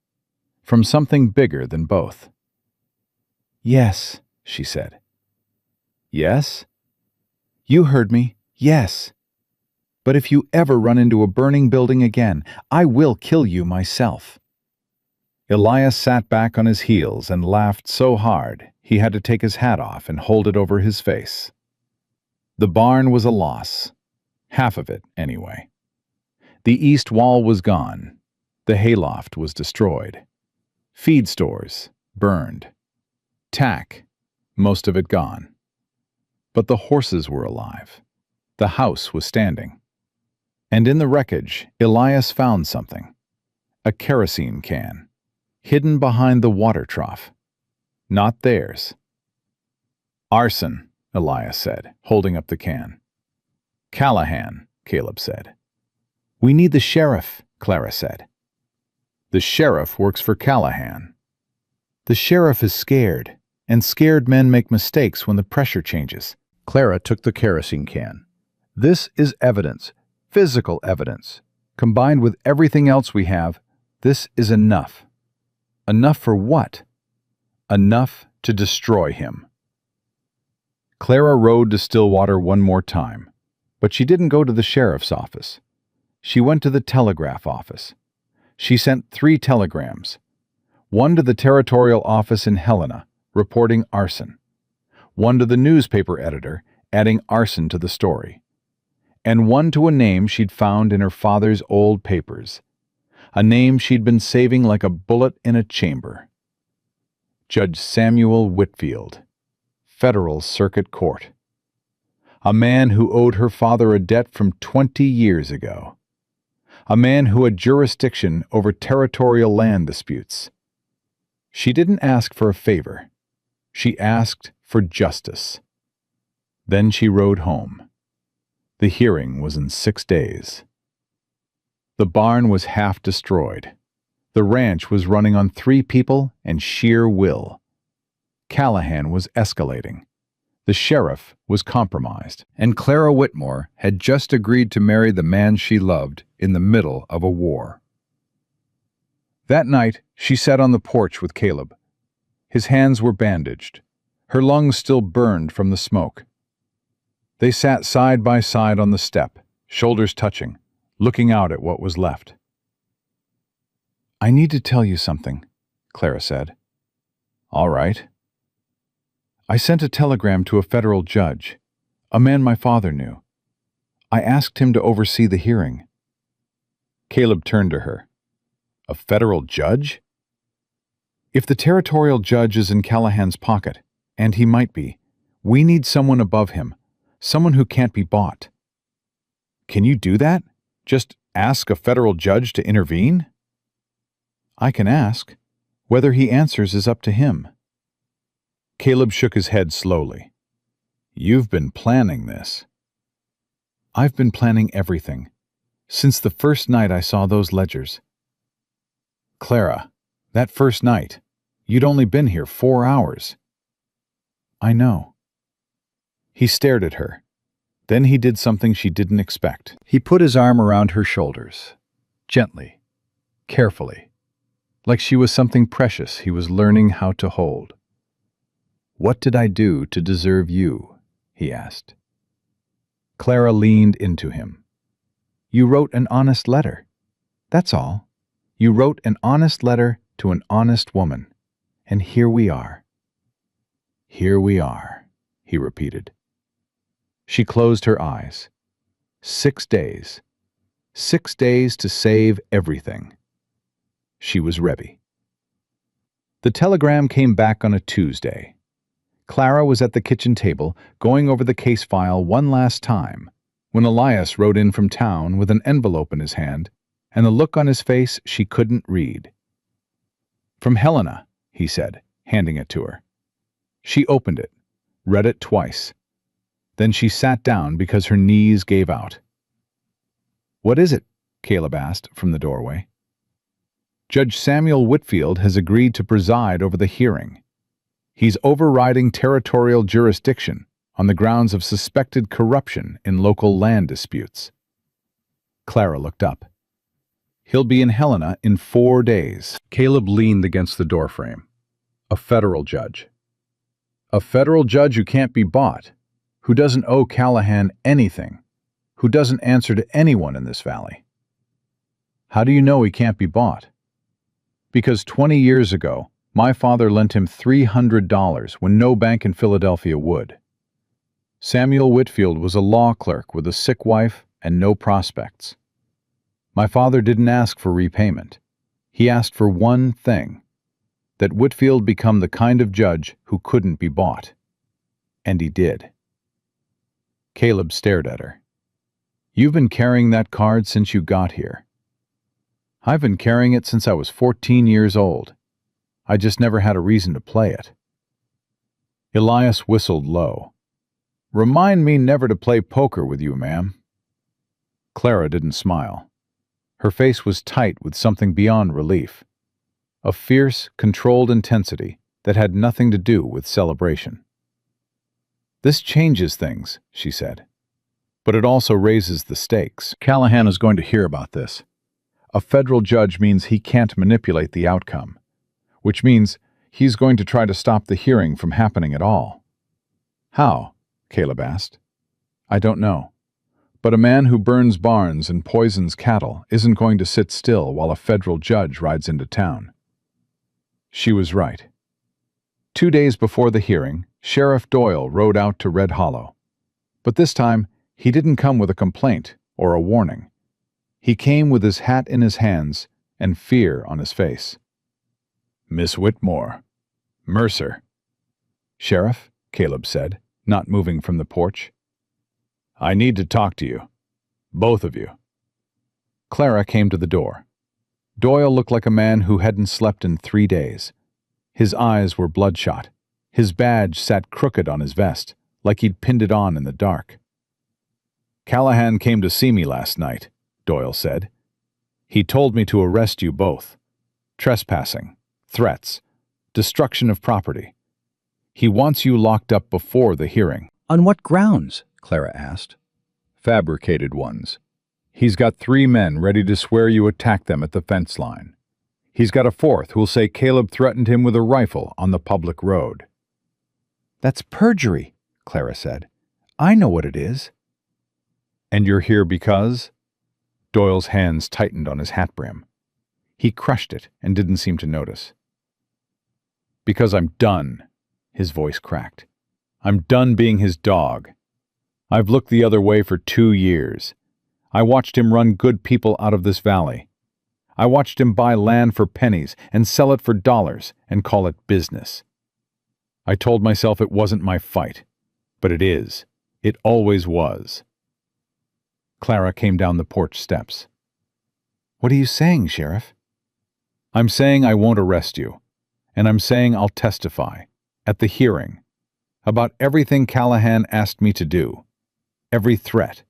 from something bigger than both. "Yes," she said. "Yes?" "You heard me. Yes. But if you ever run into a burning building again, I will kill you myself." Elias sat back on his heels and laughed so hard he had to take his hat off and hold it over his face. The barn was a loss. Half of it, anyway. The east wall was gone. The hayloft was destroyed. Feed stores, burned. Tack, most of it gone. But the horses were alive. The house was standing. And in the wreckage, Elias found something. A kerosene can, hidden behind the water trough. not theirs. Arson, Elias said, holding up the can. Callahan, Caleb said. We need the sheriff, Clara said. The sheriff works for Callahan. The sheriff is scared, and scared men make mistakes when the pressure changes. Clara took the kerosene can. This is evidence, physical evidence. Combined with everything else we have, this is enough. Enough for what? Enough to destroy him. Clara rode to Stillwater one more time, but she didn't go to the sheriff's office. She went to the telegraph office. She sent 3 telegrams. One to the territorial office in Helena, reporting arson. One to the newspaper editor, adding arson to the story. And one to a name she'd found in her father's old papers. A name she'd been saving like a bullet in a chamber. Judge Samuel Whitfield, Federal Circuit Court. A man who owed her father a debt from 20 years ago. A man who had jurisdiction over territorial land disputes. She didn't ask for a favor. She asked for justice. Then she rode home. The hearing was in 6 days. The barn was half destroyed. The ranch was running on 3 people and sheer will. Callahan was escalating. The sheriff was compromised, and Clara Whitmore had just agreed to marry the man she loved in the middle of a war. That night, she sat on the porch with Caleb. His hands were bandaged. Her lungs still burned from the smoke. They sat side by side on the step, shoulders touching, looking out at what was left. I need to tell you something, Clara said. All right. I sent a telegram to a federal judge, a man my father knew. I asked him to oversee the hearing. Caleb turned to her. A federal judge? If the territorial judge is in Callahan's pocket, and he might be, we need someone above him, someone who can't be bought. Can you do that? Just ask a federal judge to intervene? I can ask. Whether he answers is up to him. Caleb shook his head slowly. You've been planning this. I've been planning everything, since the first night I saw those ledgers. Clara, that first night, you'd only been here 4 hours. I know. He stared at her. Then he did something she didn't expect. He put his arm around her shoulders, gently, carefully, like she was something precious he was learning how to hold. What did I do to deserve you? He asked. Clara leaned into him. You wrote an honest letter. That's all. You wrote an honest letter to an honest woman. And here we are. Here we are, he repeated. She closed her eyes. 6 days. 6 days to save everything. She was ready. The telegram came back on a Tuesday. Clara was at the kitchen table, going over the case file one last time, when Elias rode in from town with an envelope in his hand, and the look on his face she couldn't read. From Helena, he said, handing it to her. She opened it, read it twice. Then she sat down because her knees gave out. What is it? Caleb asked from the doorway. Judge Samuel Whitfield has agreed to preside over the hearing. He's overriding territorial jurisdiction on the grounds of suspected corruption in local land disputes. Clara looked up. He'll be in Helena in 4 days. Caleb leaned against the doorframe. A federal judge. A federal judge who can't be bought, who doesn't owe Callahan anything, who doesn't answer to anyone in this valley. How do you know he can't be bought? Because 20 years ago, my father lent him $300 when no bank in Philadelphia would. Samuel Whitfield was a law clerk with a sick wife and no prospects. My father didn't ask for repayment. He asked for one thing, that Whitfield become the kind of judge who couldn't be bought. And he did. Caleb stared at her. You've been carrying that card since you got here. I've been carrying it since I was 14 years old. I just never had a reason to play it. Elias whistled low. "Remind me never to play poker with you, ma'am." Clara didn't smile. Her face was tight with something beyond relief. A fierce, controlled intensity that had nothing to do with celebration. "This changes things," she said. "But it also raises the stakes." Callahan is going to hear about this. A federal judge means he can't manipulate the outcome, which means he's going to try to stop the hearing from happening at all. How? Caleb asked. I don't know. But a man who burns barns and poisons cattle isn't going to sit still while a federal judge rides into town. She was right. 2 days before the hearing, Sheriff Doyle rode out to Red Hollow. But this time, he didn't come with a complaint or a warning. He came with his hat in his hands and fear on his face. "Miss Whitmore." "Mercer." "Sheriff," Caleb said, not moving from the porch. "I need to talk to you. Both of you." Clara came to the door. Doyle looked like a man who hadn't slept in 3 days. His eyes were bloodshot. His badge sat crooked on his vest, like he'd pinned it on in the dark. "Callahan came to see me last night," Doyle said. "He told me to arrest you both. Trespassing, threats, destruction of property. He wants you locked up before the hearing." On what grounds? Clara asked. Fabricated ones. He's got 3 men ready to swear you attacked them at the fence line. He's got a 4th who'll say Caleb threatened him with a rifle on the public road. "That's perjury," Clara said. "I know what it is." "And you're here because?" Doyle's hands tightened on his hat brim. He crushed it and didn't seem to notice. "Because I'm done," his voice cracked. "I'm done being his dog. I've looked the other way for 2 years. I watched him run good people out of this valley. I watched him buy land for pennies and sell it for dollars and call it business. I told myself it wasn't my fight, but it is. It always was." Clara came down the porch steps. "What are you saying, Sheriff?" "I'm saying I won't arrest you, and I'm saying I'll testify, at the hearing, about everything Callahan asked me to do. Every threat,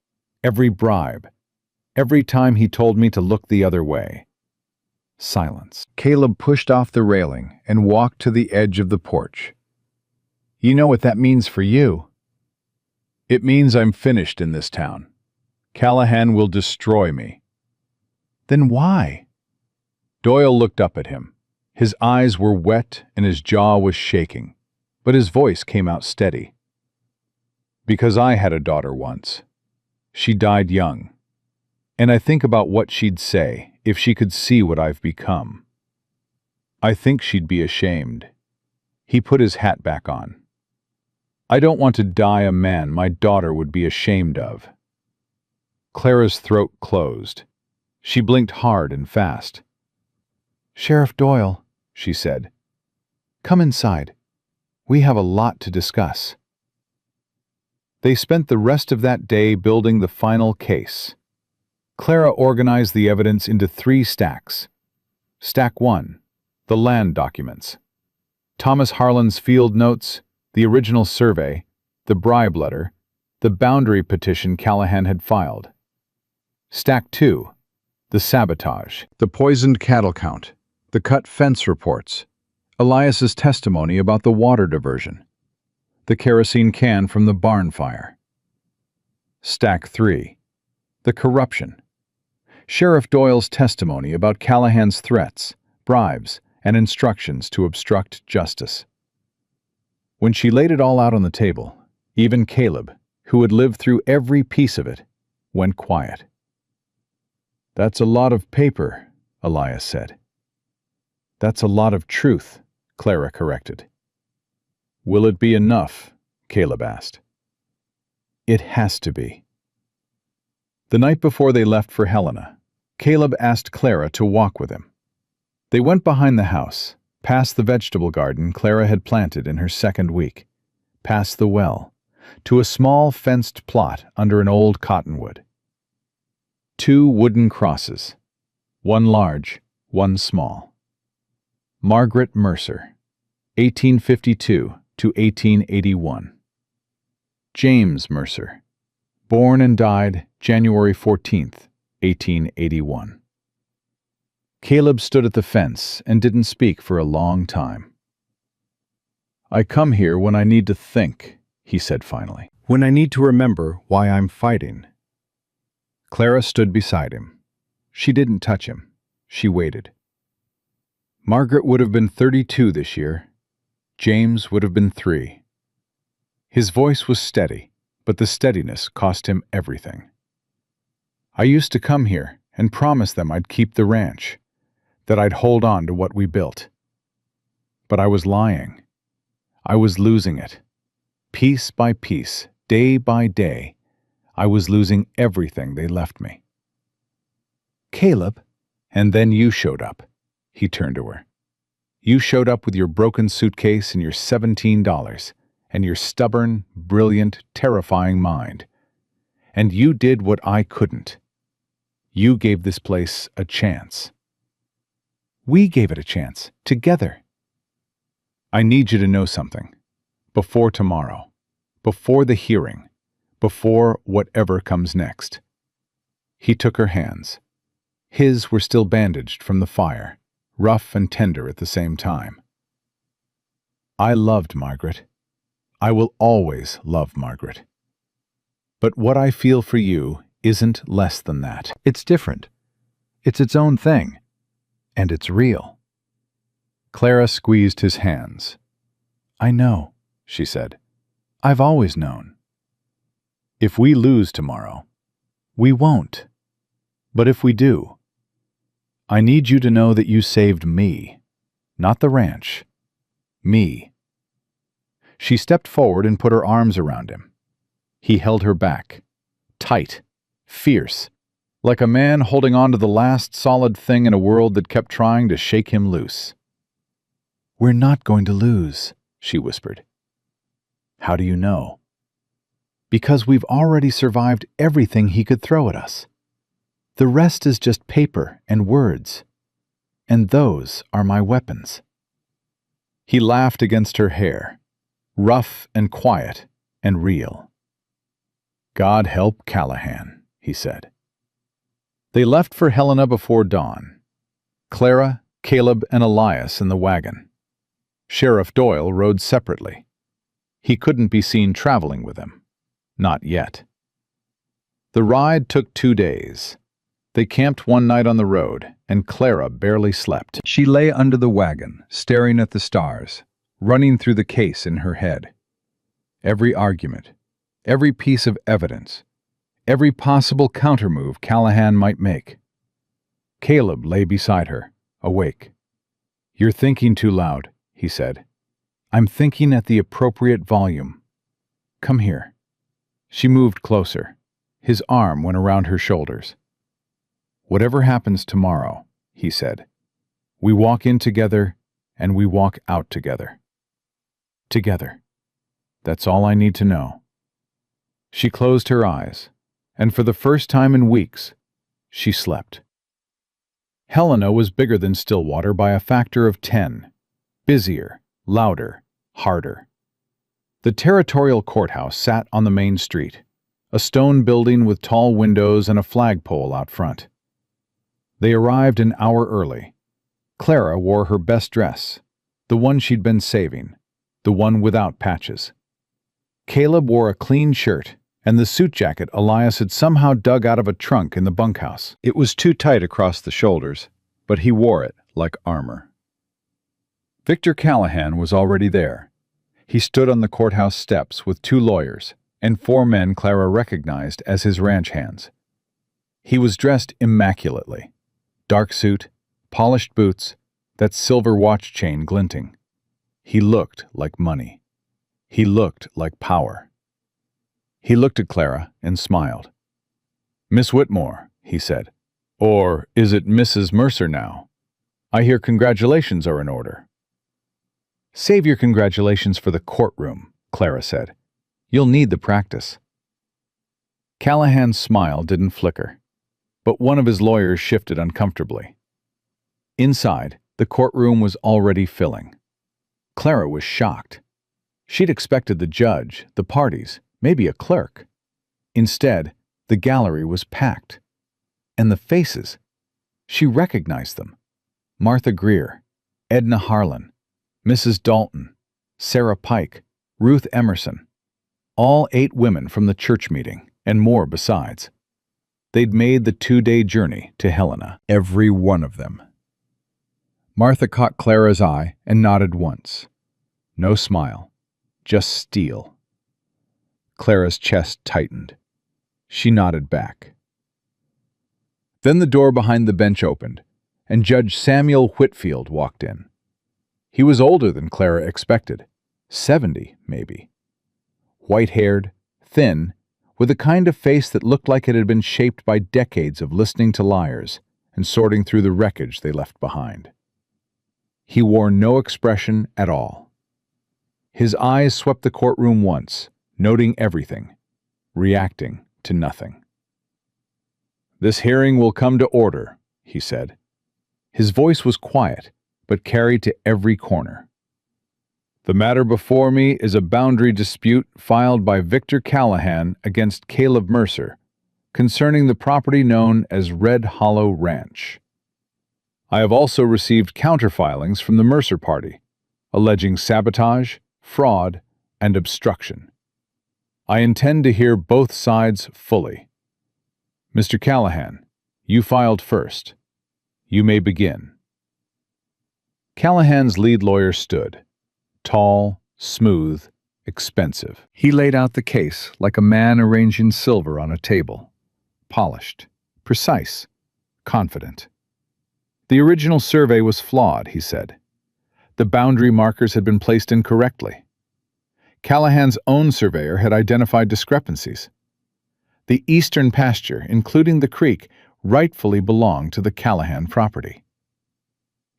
every bribe, every time he told me to look the other way." Silence. Caleb pushed off the railing and walked to the edge of the porch. "You know what that means for you." "It means I'm finished in this town. Callahan will destroy me." "Then why?" Doyle looked up at him. His eyes were wet and his jaw was shaking, but his voice came out steady. "Because I had a daughter once. She died young. And I think about what she'd say if she could see what I've become. I think she'd be ashamed." He put his hat back on. "I don't want to die a man my daughter would be ashamed of." Clara's throat closed. She blinked hard and fast. "Sheriff Doyle," she said, "come inside. We have a lot to discuss." They spent the rest of that day building the final case. Clara organized the evidence into 3 stacks. Stack 1, the land documents. Thomas Harlan's field notes, the original survey, the bribe letter, the boundary petition Callahan had filed. Stack 2, the sabotage. The poisoned cattle count, the cut fence reports, Elias's testimony about the water diversion, the kerosene can from the barn fire. Stack 3, the corruption. Sheriff Doyle's testimony about Callahan's threats, bribes, and instructions to obstruct justice. When she laid it all out on the table, even Caleb, who had lived through every piece of it, went quiet. "That's a lot of paper," Elias said. "That's a lot of truth," Clara corrected. "Will it be enough?" Caleb asked. "It has to be." The night before they left for Helena, Caleb asked Clara to walk with him. They went behind the house, past the vegetable garden Clara had planted in her 2nd week, past the well, to a small fenced plot under an old cottonwood. 2 wooden crosses, one large, one small. Margaret Mercer, 1852 to to 1881. James Mercer, born and died January 14th, 1881. Caleb stood at the fence and didn't speak for a long time. "I come here when I need to think," he said finally. "When I need to remember why I'm fighting." Clara stood beside him. She didn't touch him. She waited. Margaret would have been 32 this year. James would have been 3. His voice was steady, but the steadiness cost him everything. "I used to come here and promise them I'd keep the ranch, that I'd hold on to what we built. But I was lying. I was losing it. Piece by piece, day by day, I was losing everything they left me." "Caleb," and then you showed up. He turned to her. "You showed up with your broken suitcase and your $17, and your stubborn, brilliant, terrifying mind. And you did what I couldn't. You gave this place a chance." "We gave it a chance, together." "I need you to know something. Before tomorrow. Before the hearing. Before whatever comes next." He took her hands. His were still bandaged from the fire, rough and tender at the same time. "I loved Margaret. I will always love Margaret. But what I feel for you isn't less than that. It's different. It's its own thing. And it's real." Clara squeezed his hands. "I know," she said. "I've always known. If we lose tomorrow, we won't. But if we do, I need you to know that you saved me, not the ranch. Me." She stepped forward and put her arms around him. He held her back, tight, fierce, like a man holding on to the last solid thing in a world that kept trying to shake him loose. "We're not going to lose," she whispered. "How do you know?" "Because we've already survived everything he could throw at us. The rest is just paper and words. And those are my weapons." He laughed against her hair, rough and quiet and real. "God help Callahan," he said. They left for Helena before dawn. Clara, Caleb, and Elias in the wagon. Sheriff Doyle rode separately. He couldn't be seen traveling with him. Not yet. The ride took 2 days. They camped one night on the road, and Clara barely slept. She lay under the wagon, staring at the stars, running through the case in her head. Every argument, every piece of evidence, every possible countermove Callahan might make. Caleb lay beside her, awake. "You're thinking too loud," he said. "I'm thinking at the appropriate volume. Come here." She moved closer. His arm went around her shoulders. "Whatever happens tomorrow," he said, "we walk in together and we walk out together. Together. That's all I need to know." She closed her eyes, and for the first time in weeks, she slept. Helena was bigger than Stillwater by a factor of 10. Busier, louder, harder. The territorial courthouse sat on the main street, a stone building with tall windows and a flagpole out front. They arrived an hour early. Clara wore her best dress, the one she'd been saving, the one without patches. Caleb wore a clean shirt and the suit jacket Elias had somehow dug out of a trunk in the bunkhouse. It was too tight across the shoulders, but he wore it like armor. Victor Callahan was already there. He stood on the courthouse steps with 2 lawyers and 4 men Clara recognized as his ranch hands. He was dressed immaculately. Dark suit, polished boots, that silver watch chain glinting. He looked like money. He looked like power. He looked at Clara and smiled. "Miss Whitmore," he said. "Or is it Mrs. Mercer now? I hear congratulations are in order." "Save your congratulations for the courtroom," Clara said. "You'll need the practice." Callahan's smile didn't flicker, but one of his lawyers shifted uncomfortably. Inside, the courtroom was already filling. Clara was shocked. She'd expected the judge, the parties, maybe a clerk. Instead, the gallery was packed. And the faces. She recognized them. Martha Greer, Edna Harlan, Mrs. Dalton, Sarah Pike, Ruth Emerson. All 8 women from the church meeting, and more besides. They'd made the 2-day journey to Helena. Every one of them. Martha caught Clara's eye and nodded once. No smile, just steel. Clara's chest tightened. She nodded back. Then the door behind the bench opened, and Judge Samuel Whitfield walked in. He was older than Clara expected, 70 maybe. White-haired, thin, with a kind of face that looked like it had been shaped by decades of listening to liars and sorting through the wreckage they left behind. He wore no expression at all. His eyes swept the courtroom once, noting everything, reacting to nothing. "This hearing will come to order," he said. His voice was quiet, but carried to every corner. "The matter before me is a boundary dispute filed by Victor Callahan against Caleb Mercer concerning the property known as Red Hollow Ranch. I have also received counterfilings from the Mercer party, alleging sabotage, fraud, and obstruction. I intend to hear both sides fully. Mr. Callahan, you filed first. You may begin." Callahan's lead lawyer stood, tall, smooth, expensive. He laid out the case like a man arranging silver on a table, polished, precise, confident. The original survey was flawed, he said. The boundary markers had been placed incorrectly. Callahan's own surveyor had identified discrepancies. The eastern pasture, including the creek, rightfully belonged to the Callahan property.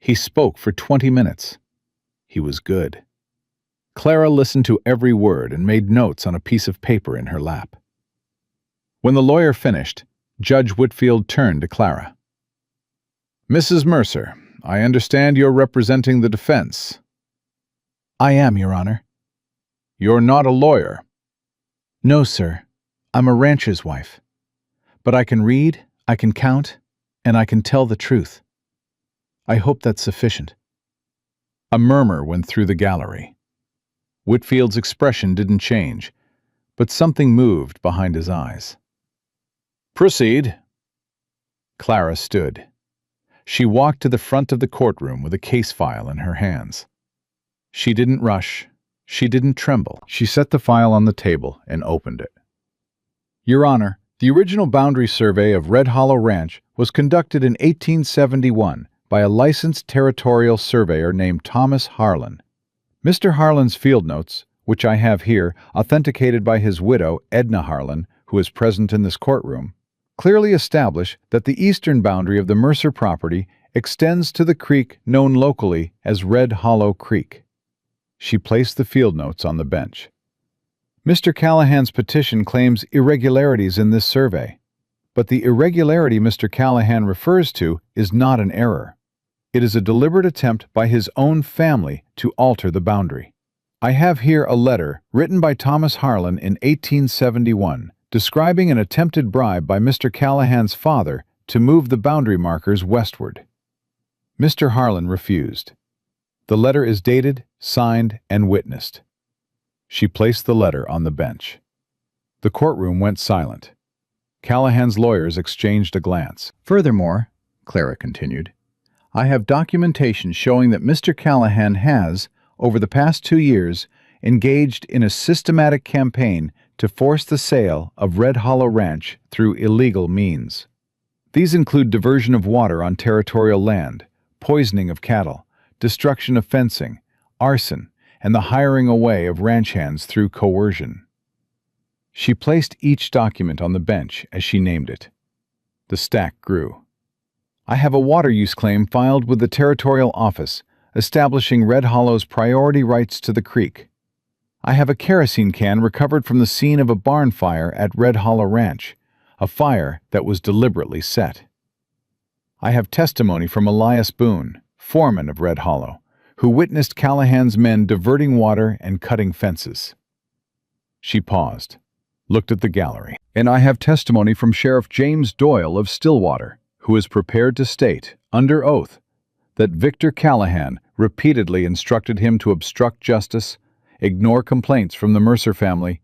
He spoke for 20 minutes. He was good. Clara listened to every word and made notes on a piece of paper in her lap. When the lawyer finished, Judge Whitfield turned to Clara. "Mrs. Mercer, I understand you're representing the defense." "I am, Your Honor." "You're not a lawyer." "No, sir. I'm a rancher's wife. But I can read, I can count, and I can tell the truth. I hope that's sufficient." A murmur went through the gallery. Whitfield's expression didn't change, but something moved behind his eyes. "Proceed." Clara stood. She walked to the front of the courtroom with a case file in her hands. She didn't rush. She didn't tremble. She set the file on the table and opened it. "Your Honor, the original boundary survey of Red Hollow Ranch was conducted in 1871 by a licensed territorial surveyor named Thomas Harlan. Mr. Harlan's field notes, which I have here, authenticated by his widow, Edna Harlan, who is present in this courtroom, clearly establish that the eastern boundary of the Mercer property extends to the creek known locally as Red Hollow Creek." She placed the field notes on the bench. "Mr. Callahan's petition claims irregularities in this survey, but the irregularity Mr. Callahan refers to is not an error. It is a deliberate attempt by his own family to alter the boundary. I have here a letter written by Thomas Harlan in 1871 describing an attempted bribe by Mr. Callahan's father to move the boundary markers westward. Mr. Harlan refused. The letter is dated, signed, and witnessed." She placed the letter on the bench. The courtroom went silent. Callahan's lawyers exchanged a glance. "Furthermore," Clara continued, "I have documentation showing that Mr. Callahan has, over the past 2 years, engaged in a systematic campaign to force the sale of Red Hollow Ranch through illegal means. These include diversion of water on territorial land, poisoning of cattle, destruction of fencing, arson, and the hiring away of ranch hands through coercion." She placed each document on the bench as she named it. The stack grew. "I have a water use claim filed with the territorial office, establishing Red Hollow's priority rights to the creek. I have a kerosene can recovered from the scene of a barn fire at Red Hollow Ranch, a fire that was deliberately set. I have testimony from Elias Boone, foreman of Red Hollow, who witnessed Callahan's men diverting water and cutting fences. She paused, looked at the gallery. And I have testimony from Sheriff James Doyle of Stillwater, who is prepared to state, under oath, that Victor Callahan repeatedly instructed him to obstruct justice, ignore complaints from the Mercer family,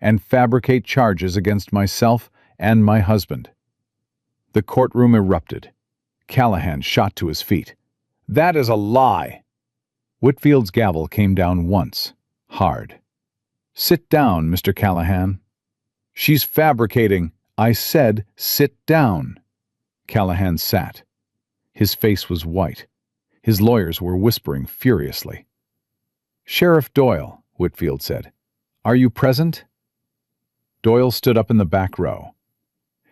and fabricate charges against myself and my husband. The courtroom erupted. Callahan shot to his feet. "That is a lie!" Whitfield's gavel came down once, hard. "Sit down, Mr. Callahan." "She's fabricating. I said, sit down." Callahan sat. His face was white. His lawyers were whispering furiously. "Sheriff Doyle," Whitfield said, "are you present?" Doyle stood up in the back row.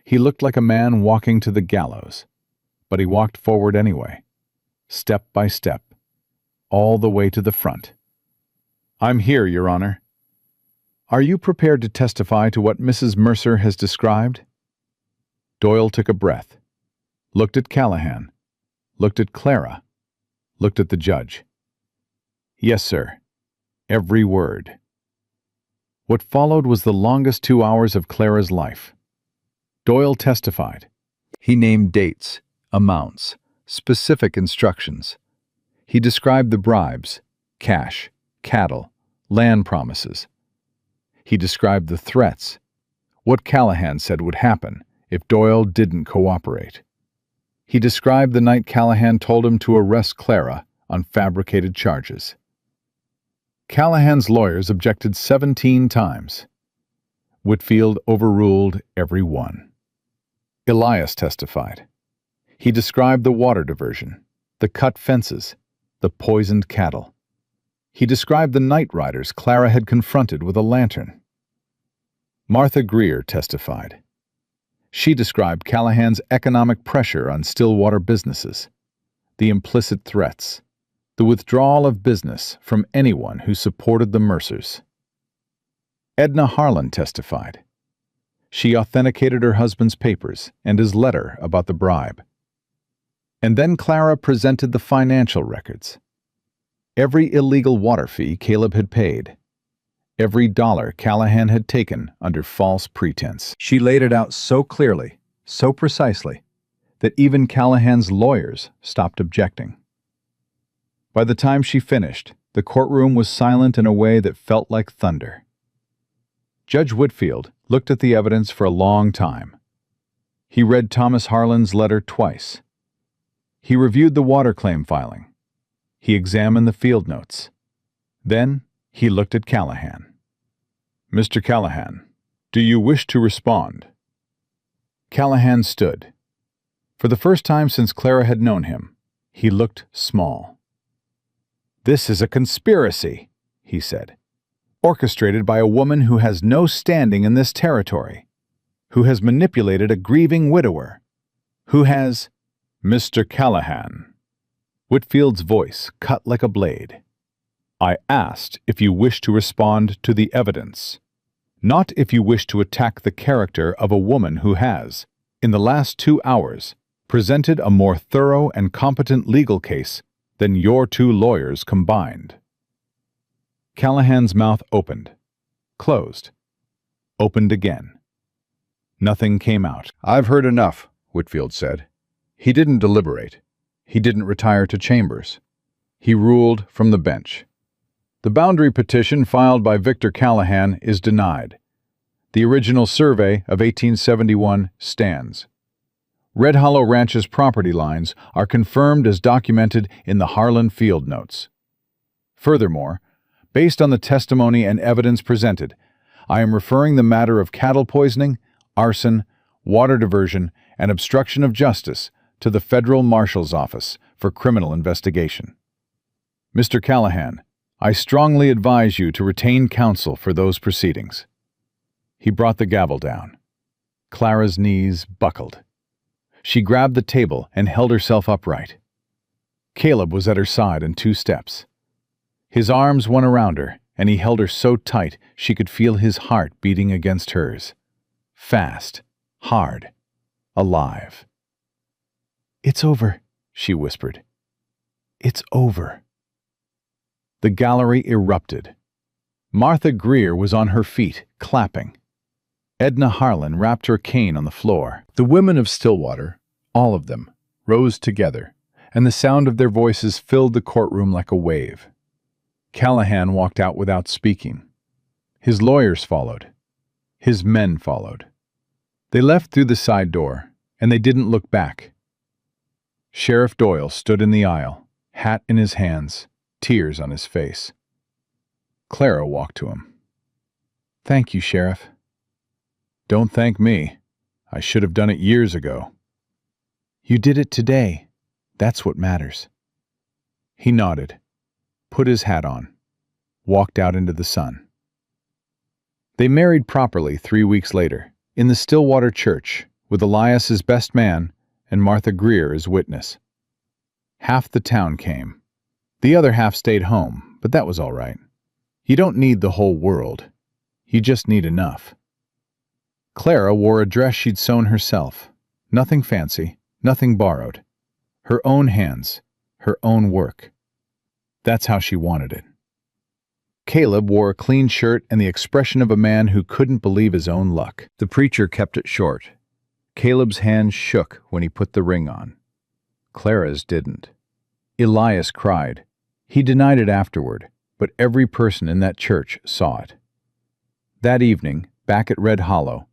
He looked like a man walking to the gallows, but he walked forward anyway, step by step, all the way to the front. "I'm here, Your Honor." "Are you prepared to testify to what Mrs. Mercer has described?" Doyle took a breath, looked at Callahan, looked at Clara, looked at the judge. "Yes, sir. Every word." What followed was the longest 2 hours of Clara's life. Doyle testified. He named dates, amounts, specific instructions. He described the bribes, cash, cattle, land promises. He described the threats, what Callahan said would happen if Doyle didn't cooperate. He described the night Callahan told him to arrest Clara on fabricated charges. Callahan's lawyers objected 17 times. Whitfield overruled every one. Elias testified. He described the water diversion, the cut fences, the poisoned cattle. He described the night riders Clara had confronted with a lantern. Martha Greer testified. She described Callahan's economic pressure on Stillwater businesses, the implicit threats, the withdrawal of business from anyone who supported the Mercers. Edna Harlan testified. She authenticated her husband's papers and his letter about the bribe. And then Clara presented the financial records. Every illegal water fee Caleb had paid. Every dollar Callahan had taken under false pretense. She laid it out so clearly, so precisely, that even Callahan's lawyers stopped objecting. By the time she finished, the courtroom was silent in a way that felt like thunder. Judge Whitfield looked at the evidence for a long time. He read Thomas Harlan's letter twice. He reviewed the water claim filing. He examined the field notes. Then he looked at Callahan. "Mr. Callahan, do you wish to respond?" Callahan stood. For the first time since Clara had known him, he looked small. "This is a conspiracy," he said, "orchestrated by a woman who has no standing in this territory, who has manipulated a grieving widower, who has—" "Mr. Callahan." Whitfield's voice cut like a blade. "I asked if you wish to respond to the evidence, not if you wish to attack the character of a woman who has, in the last 2 hours, presented a more thorough and competent legal case than your 2 lawyers combined." Callahan's mouth opened, closed, opened again. Nothing came out. "I've heard enough," Whitfield said. He didn't deliberate. He didn't retire to chambers. He ruled from the bench. "The boundary petition filed by Victor Callahan is denied. The original survey of 1871 stands. Red Hollow Ranch's property lines are confirmed as documented in the Harlan field notes. Furthermore, based on the testimony and evidence presented, I am referring the matter of cattle poisoning, arson, water diversion, and obstruction of justice to the Federal Marshal's Office for criminal investigation. Mr. Callahan, I strongly advise you to retain counsel for those proceedings." He brought the gavel down. Clara's knees buckled. She grabbed the table and held herself upright. Caleb was at her side in 2 steps. His arms went around her, and he held her so tight she could feel his heart beating against hers. Fast, hard, alive. "It's over," she whispered. "It's over." The gallery erupted. Martha Greer was on her feet, clapping. Edna Harlan rapped her cane on the floor. The women of Stillwater, all of them, rose together, and the sound of their voices filled the courtroom like a wave. Callahan walked out without speaking. His lawyers followed. His men followed. They left through the side door, and they didn't look back. Sheriff Doyle stood in the aisle, hat in his hands, tears on his face. Clara walked to him. "Thank you, Sheriff." "Don't thank me. I should have done it years ago." "You did it today. That's what matters." He nodded, put his hat on, walked out into the sun. They married properly 3 weeks later, in the Stillwater church, with Elias as best man and Martha Greer as witness. Half the town came. The other half stayed home, but that was all right. You don't need the whole world. You just need enough. Clara wore a dress she'd sewn herself. Nothing fancy, nothing borrowed. Her own hands, her own work. That's how she wanted it. Caleb wore a clean shirt and the expression of a man who couldn't believe his own luck. The preacher kept it short. Caleb's hands shook when he put the ring on. Clara's didn't. Elias cried. He denied it afterward, but every person in that church saw it. That evening, back at Red Hollow,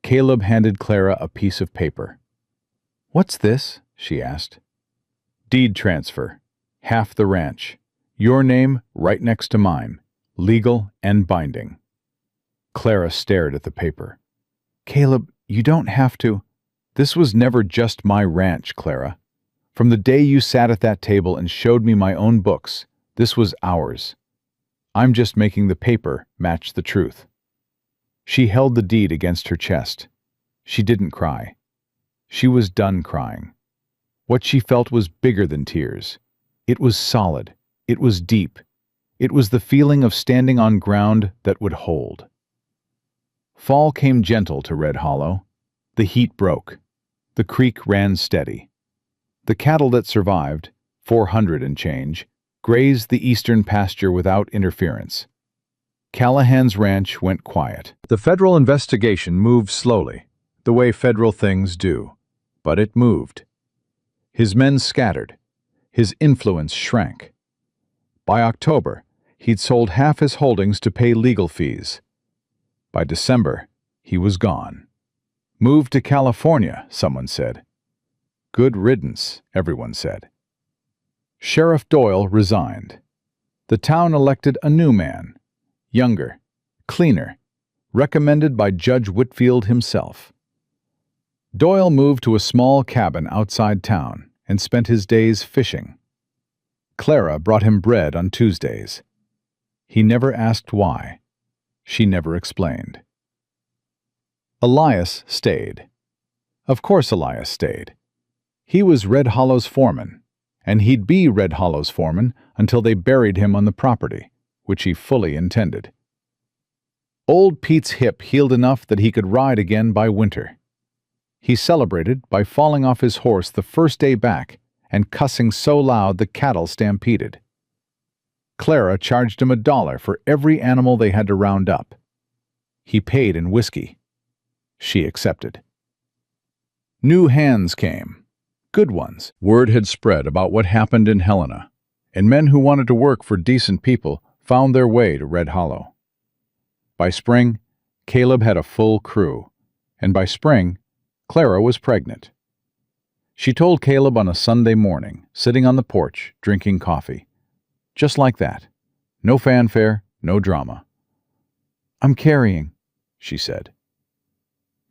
Caleb handed Clara a piece of paper. "What's this?" she asked. "Deed transfer. Half the ranch. Your name right next to mine. Legal and binding." Clara stared at the paper. "Caleb, you don't have to." "This was never just my ranch, Clara. From the day you sat at that table and showed me my own books, this was ours. I'm just making the paper match the truth." She held the deed against her chest. She didn't cry. She was done crying. What she felt was bigger than tears. It was solid. It was deep. It was the feeling of standing on ground that would hold. Fall came gentle to Red Hollow. The heat broke. The creek ran steady. The cattle that survived, 400 and change, grazed the eastern pasture without interference. Callahan's ranch went quiet. The federal investigation moved slowly, the way federal things do, but it moved. His men scattered. His influence shrank. By October, he'd sold half his holdings to pay legal fees. By December, he was gone. "Moved to California," someone said. "Good riddance," everyone said. Sheriff Doyle resigned. The town elected a new man, younger, cleaner, recommended by Judge Whitfield himself. Doyle moved to a small cabin outside town and spent his days fishing. Clara brought him bread on Tuesdays. He never asked why. She never explained. Elias stayed. Of course Elias stayed. He was Red Hollow's foreman, and he'd be Red Hollow's foreman until they buried him on the property, which he fully intended. Old Pete's hip healed enough that he could ride again by winter. He celebrated by falling off his horse the first day back and cussing so loud the cattle stampeded. Clara charged him $1 for every animal they had to round up. He paid in whiskey. She accepted. New hands came. Good ones. Word had spread about what happened in Helena, and men who wanted to work for decent people found their way to Red Hollow. By spring, Caleb had a full crew, and by spring, Clara was pregnant. She told Caleb on a Sunday morning, sitting on the porch, drinking coffee. Just like that. No fanfare, no drama. "I'm carrying," she said.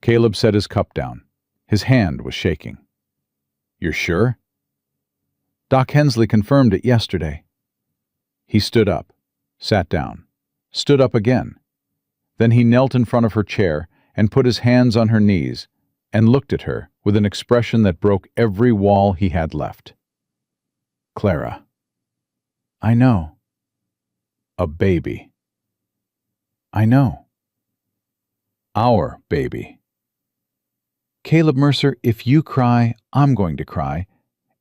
Caleb set his cup down. His hand was shaking. "You're sure?" "Doc Hensley confirmed it yesterday." He stood up, sat down, stood up again. Then he knelt in front of her chair and put his hands on her knees and looked at her with an expression that broke every wall he had left. "Clara." "I know." "A baby." "I know." "Our baby." "Caleb Mercer, if you cry, I'm going to cry,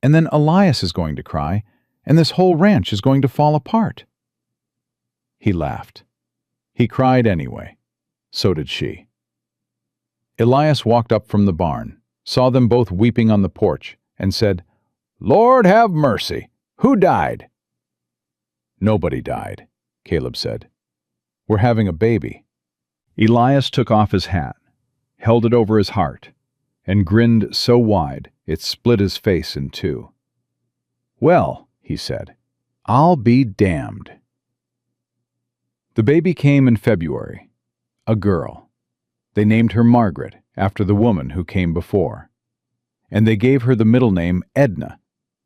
and then Elias is going to cry, and this whole ranch is going to fall apart." He laughed. He cried anyway. So did she. Elias walked up from the barn, saw them both weeping on the porch, and said, "Lord have mercy! Who died?" "Nobody died," Caleb said. "We're having a baby." Elias took off his hat, held it over his heart, and grinned so wide it split his face in two. "Well," he said, "I'll be damned." The baby came in February, a girl. They named her Margaret, after the woman who came before. And they gave her the middle name Edna,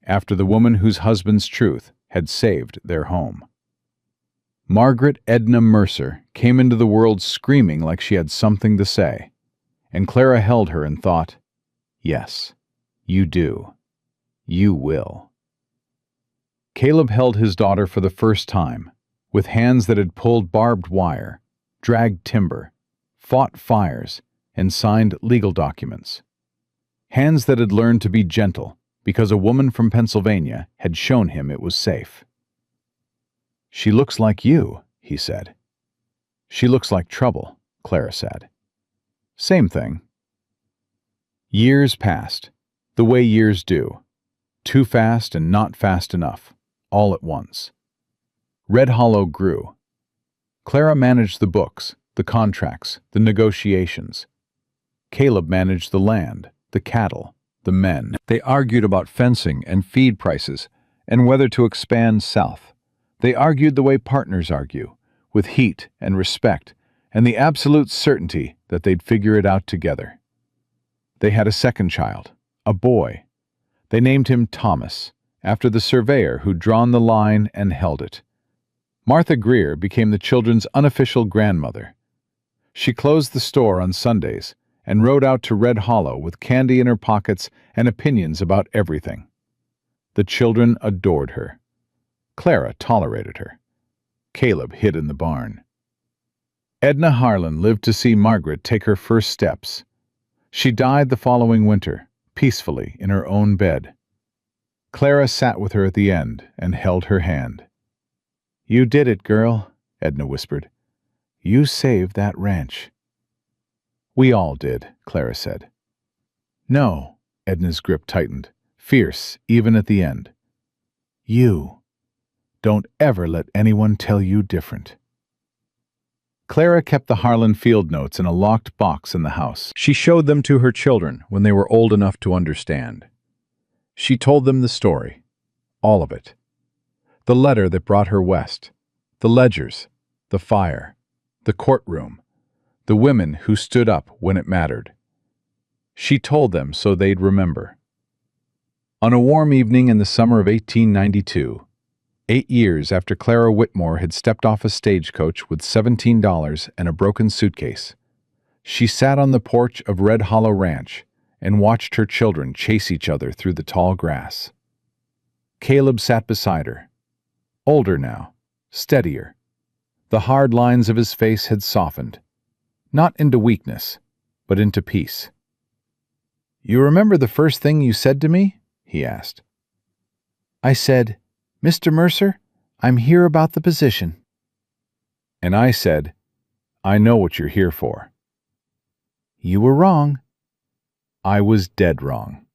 after the woman whose husband's truth had saved their home. Margaret Edna Mercer came into the world screaming like she had something to say, and Clara held her and thought, "Yes, you do. You will." Caleb held his daughter for the first time, with hands that had pulled barbed wire, dragged timber, fought fires, and signed legal documents. Hands that had learned to be gentle because a woman from Pennsylvania had shown him it was safe. "She looks like you," he said. "She looks like trouble," Clara said. "Same thing." Years passed, the way years do, too fast and not fast enough, all at once. Red Hollow grew. Clara managed the books, the contracts, the negotiations. Caleb managed the land, the cattle, the men. They argued about fencing and feed prices and whether to expand south. They argued the way partners argue, with heat and respect and the absolute certainty that they'd figure it out together. They had a second child, a boy. They named him Thomas, after the surveyor who'd drawn the line and held it. Martha Greer became the children's unofficial grandmother. She closed the store on Sundays and rode out to Red Hollow with candy in her pockets and opinions about everything. The children adored her. Clara tolerated her. Caleb hid in the barn. Edna Harlan lived to see Margaret take her first steps. She died the following winter, peacefully in her own bed. Clara sat with her at the end and held her hand. "You did it, girl," Edna whispered. "You saved that ranch." "We all did," Clara said. "No," Edna's grip tightened, fierce even at the end. "You. Don't ever let anyone tell you different." Clara kept the Harlan field notes in a locked box in the house. She showed them to her children when they were old enough to understand. She told them the story, all of it. The letter that brought her west, the ledgers, the fire, the courtroom, the women who stood up when it mattered. She told them so they'd remember. On a warm evening in the summer of 1892, 8 years after Clara Whitmore had stepped off a stagecoach with $17 and a broken suitcase, she sat on the porch of Red Hollow Ranch and watched her children chase each other through the tall grass. Caleb sat beside her. Older now, steadier. The hard lines of his face had softened, not into weakness, but into peace. "You remember the first thing you said to me?" he asked. "I said, 'Mr. Mercer, I'm here about the position.'" "And I said, 'I know what you're here for.'" "You were wrong." "I was dead wrong."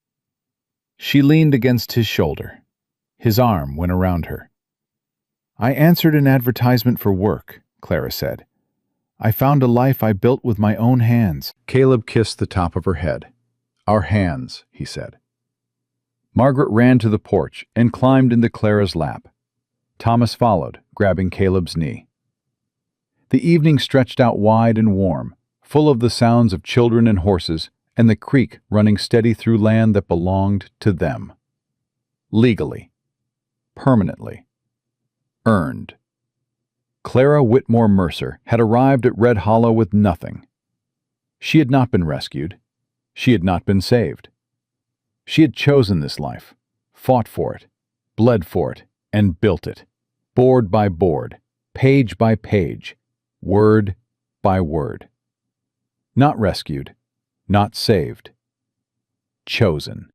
She leaned against his shoulder. His arm went around her. "I answered an advertisement for work," Clara said. "I found a life I built with my own hands." Caleb kissed the top of her head. "Our hands," he said. Margaret ran to the porch and climbed into Clara's lap. Thomas followed, grabbing Caleb's knee. The evening stretched out wide and warm, full of the sounds of children and horses and the creek running steady through land that belonged to them. Legally. Permanently. Earned. Clara Whitmore Mercer had arrived at Red Hollow with nothing. She had not been rescued. She had not been saved. She had chosen this life, fought for it, bled for it, and built it, board by board, page by page, word by word. Not rescued, not saved. Chosen.